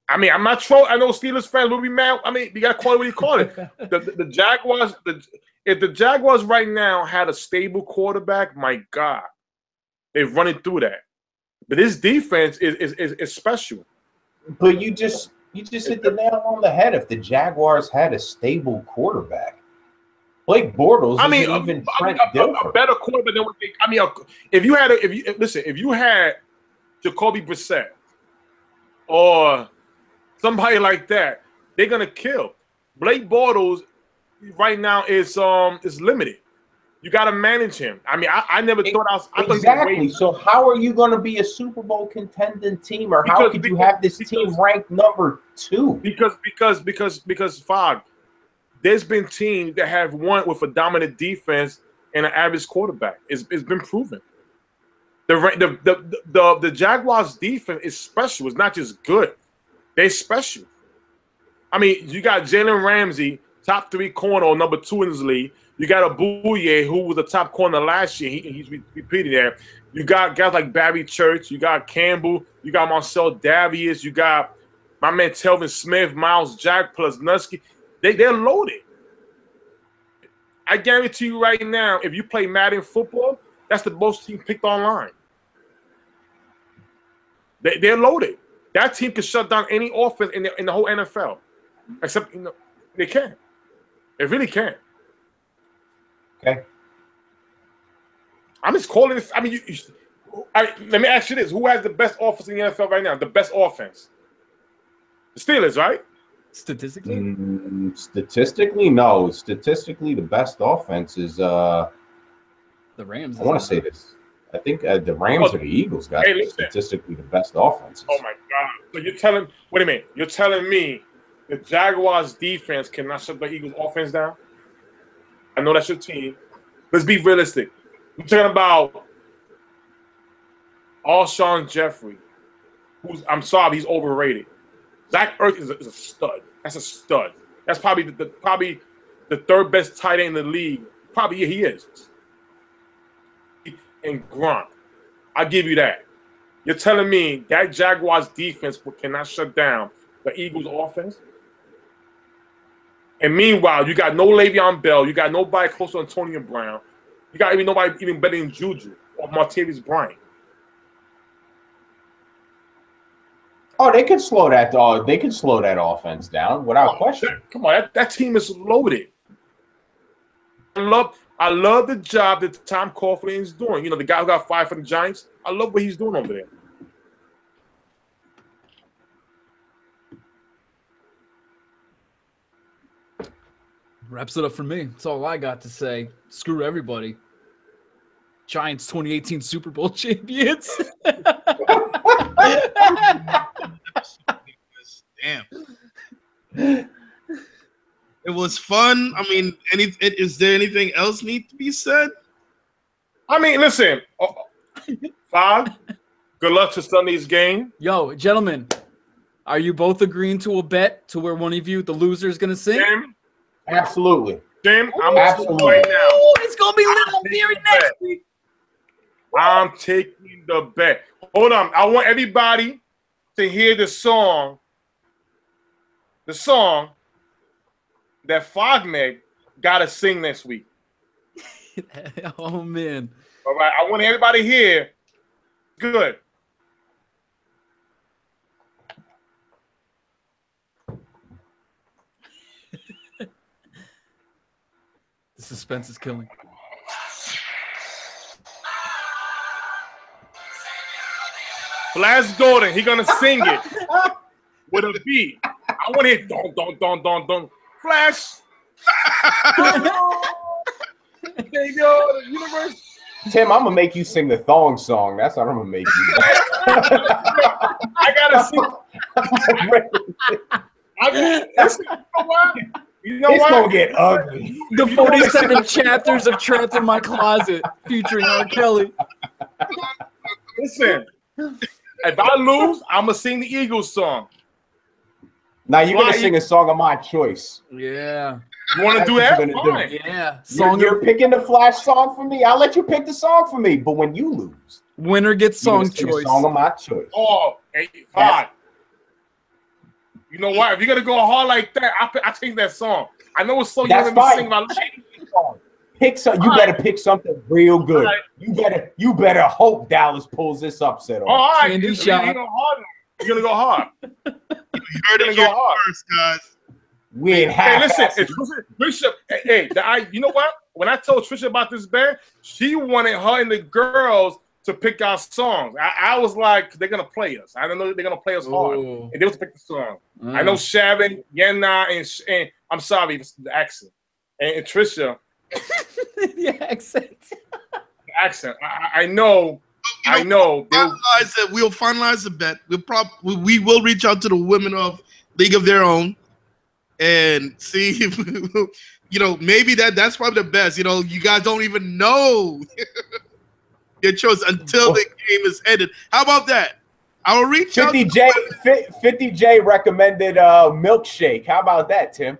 I mean, I'm not trolling. I know Steelers fans will be mad. I mean, you got to call it what you call it. The Jaguars, if the Jaguars right now had a stable quarterback, my God, they're running through that. But this defense is special. But you just hit the nail on the head. If the Jaguars had a stable quarterback, Blake Bortles isn't even Trent Dilfer. A better quarterback than what they. I mean, if you had Jacoby Brissett or somebody like that, they're gonna kill. Blake Bortles right now is limited. You got to manage him. I mean, I never thought I was exactly. So how are you going to be a Super Bowl contending team, or how could you have this team ranked number 2? Because Fog, there's been teams that have won with a dominant defense and an average quarterback. It's been proven. The Jaguars' defense is special. It's not just good. They're special. I mean, you got Jalen Ramsey, top 3 corner or number 2 in this league. You got Abuye, who was the top corner last year. He's repeated there. You got guys like Barry Church. You got Campbell. You got Marcel Davies. You got my man Telvin Smith, Miles Jack, Plusnusky. They're loaded. I guarantee you right now, if you play Madden football, that's the most team picked online. They're loaded. That team can shut down any offense in the whole NFL. Except, they can. They really can. Okay. I'm just calling this. I mean, let me ask you this: who has the best offense in the NFL right now? The best offense? The Steelers, right? Statistically? Statistically, no. Statistically, the best offense is the Rams. I want to say this. I think the Rams or the Eagles got statistically the best offenses. Oh my God! So you're telling? Wait a minute. You're telling me the Jaguars defense cannot shut the Eagles offense down? I know that's your team. Let's be realistic. We're talking about Alshon Jeffrey, I'm sorry, he's overrated. Zach Ertz is a stud. That's a stud. That's probably the third best tight end in the league. Probably, yeah, he is. And Gronk, I'll give you that. You're telling me that Jaguars defense cannot shut down the Eagles offense? And meanwhile, you got no Le'Veon Bell. You got nobody close to Antonio Brown. You got nobody even better than Juju or Martavis Bryant. Oh, they could slow that dog. They could slow that offense down without question. Come on, that team is loaded. I love the job that Tom Coughlin is doing. You know, the guy who got fired from the Giants. I love what he's doing over there. Wraps it up for me. That's all I got to say. Screw everybody. Giants 2018 Super Bowl champions. Damn. It was fun. I mean, is there anything else need to be said? I mean, listen. Fog, good luck to Sunday's game. Yo, gentlemen, are you both agreeing to a bet to where one of you, the loser, is going to sing? Jim? Absolutely. Jim, I'm absolutely right now. Oh, it's going to be Little Theory next week. I'm taking the bet. Hold on. I want everybody to hear the song that Fogmeg got to sing next week. Oh, man. All right. I want everybody here. Good. The suspense is killing. Flash Gordon, he gonna sing it with a beat. I want to hear don. Flash. Hey, yo, the universe. Tim, I'm gonna make you sing the thong song. That's what I'm gonna make you. I gotta sing. You know it's what? gonna get ugly. The 47 chapters of Trapped in My Closet featuring R. Kelly. Listen, if I lose, I'm gonna sing the Eagles song. Now you're gonna sing a song of my choice. Yeah. You want to do that? Fine. Yeah. You're picking the Flash song for me. I'll let you pick the song for me. But when you lose, winner gets song choice. Song of my choice. Oh, hey, fine. You know what? If you're gonna go hard like that, I take that song. I know it's so that's you're gonna sing about. Pick some. You better pick something real good. Right. You better hope Dallas pulls this upset off. All right, Candy you're shot. gonna go hard. You heard it here first, guys. We ain't Hey, listen, Trisha. Hey, you know what? When I told Trisha about this band, she wanted her and the girls to pick our songs. I was like, they're gonna play us. I don't know they're gonna play us hard, and they was to pick the song. I know Sharon, Yenna, and I'm sorry, the accent, and Trisha. The accent. The accent. I know. I know. We'll finalize the bet. We will reach out to the women of League of Their Own and see if maybe that's probably the best. You guys don't even know your choice until the game is ended. How about that? I will reach out. 50J recommended milkshake. How about that, Tim?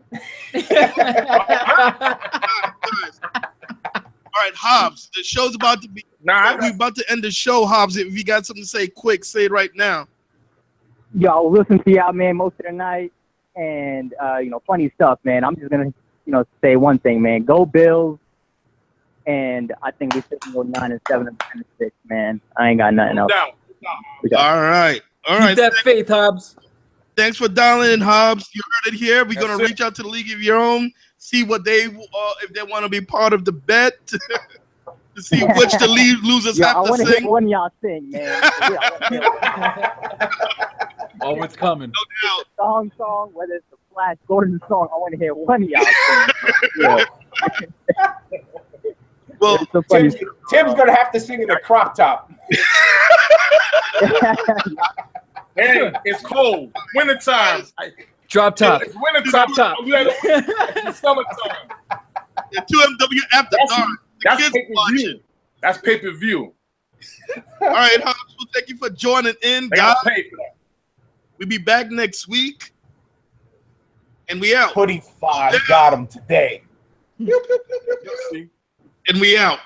All right, Hobbs. The show's about to be. We're about to end the show, Hobbs. If you got something to say, quick, say it right now. Yo, I was listening to y'all, man, most of the night, and funny stuff, man. I'm just gonna, say one thing, man. Go Bills, and I think we should go 9-7 and 10-6, man. I ain't got nothing else. All right. Keep that faith, Hobbs. Thanks for dialing in, Hobbs. You heard it here. We're gonna reach out to the League of Your Own, see what they if they want to be part of the bet. To see which the losers have to sing. Hear one of y'all sing, man. Oh, it's coming. No doubt. Song, whether it's the Flash Gordon song, I want to hear one of y'all sing. Well, Tim's gonna have to sing in a crop top. Hey, it's cold. Wintertime. Drop top. It's wintertime. Top. It's summertime. 2MW after dark. That's pay-per-view. That's pay-per-view. All right, Hobbs, well, thank you for joining in, They guys. gotta pay for that. We'll be back next week. And we out. 25 got him today. See? And we out.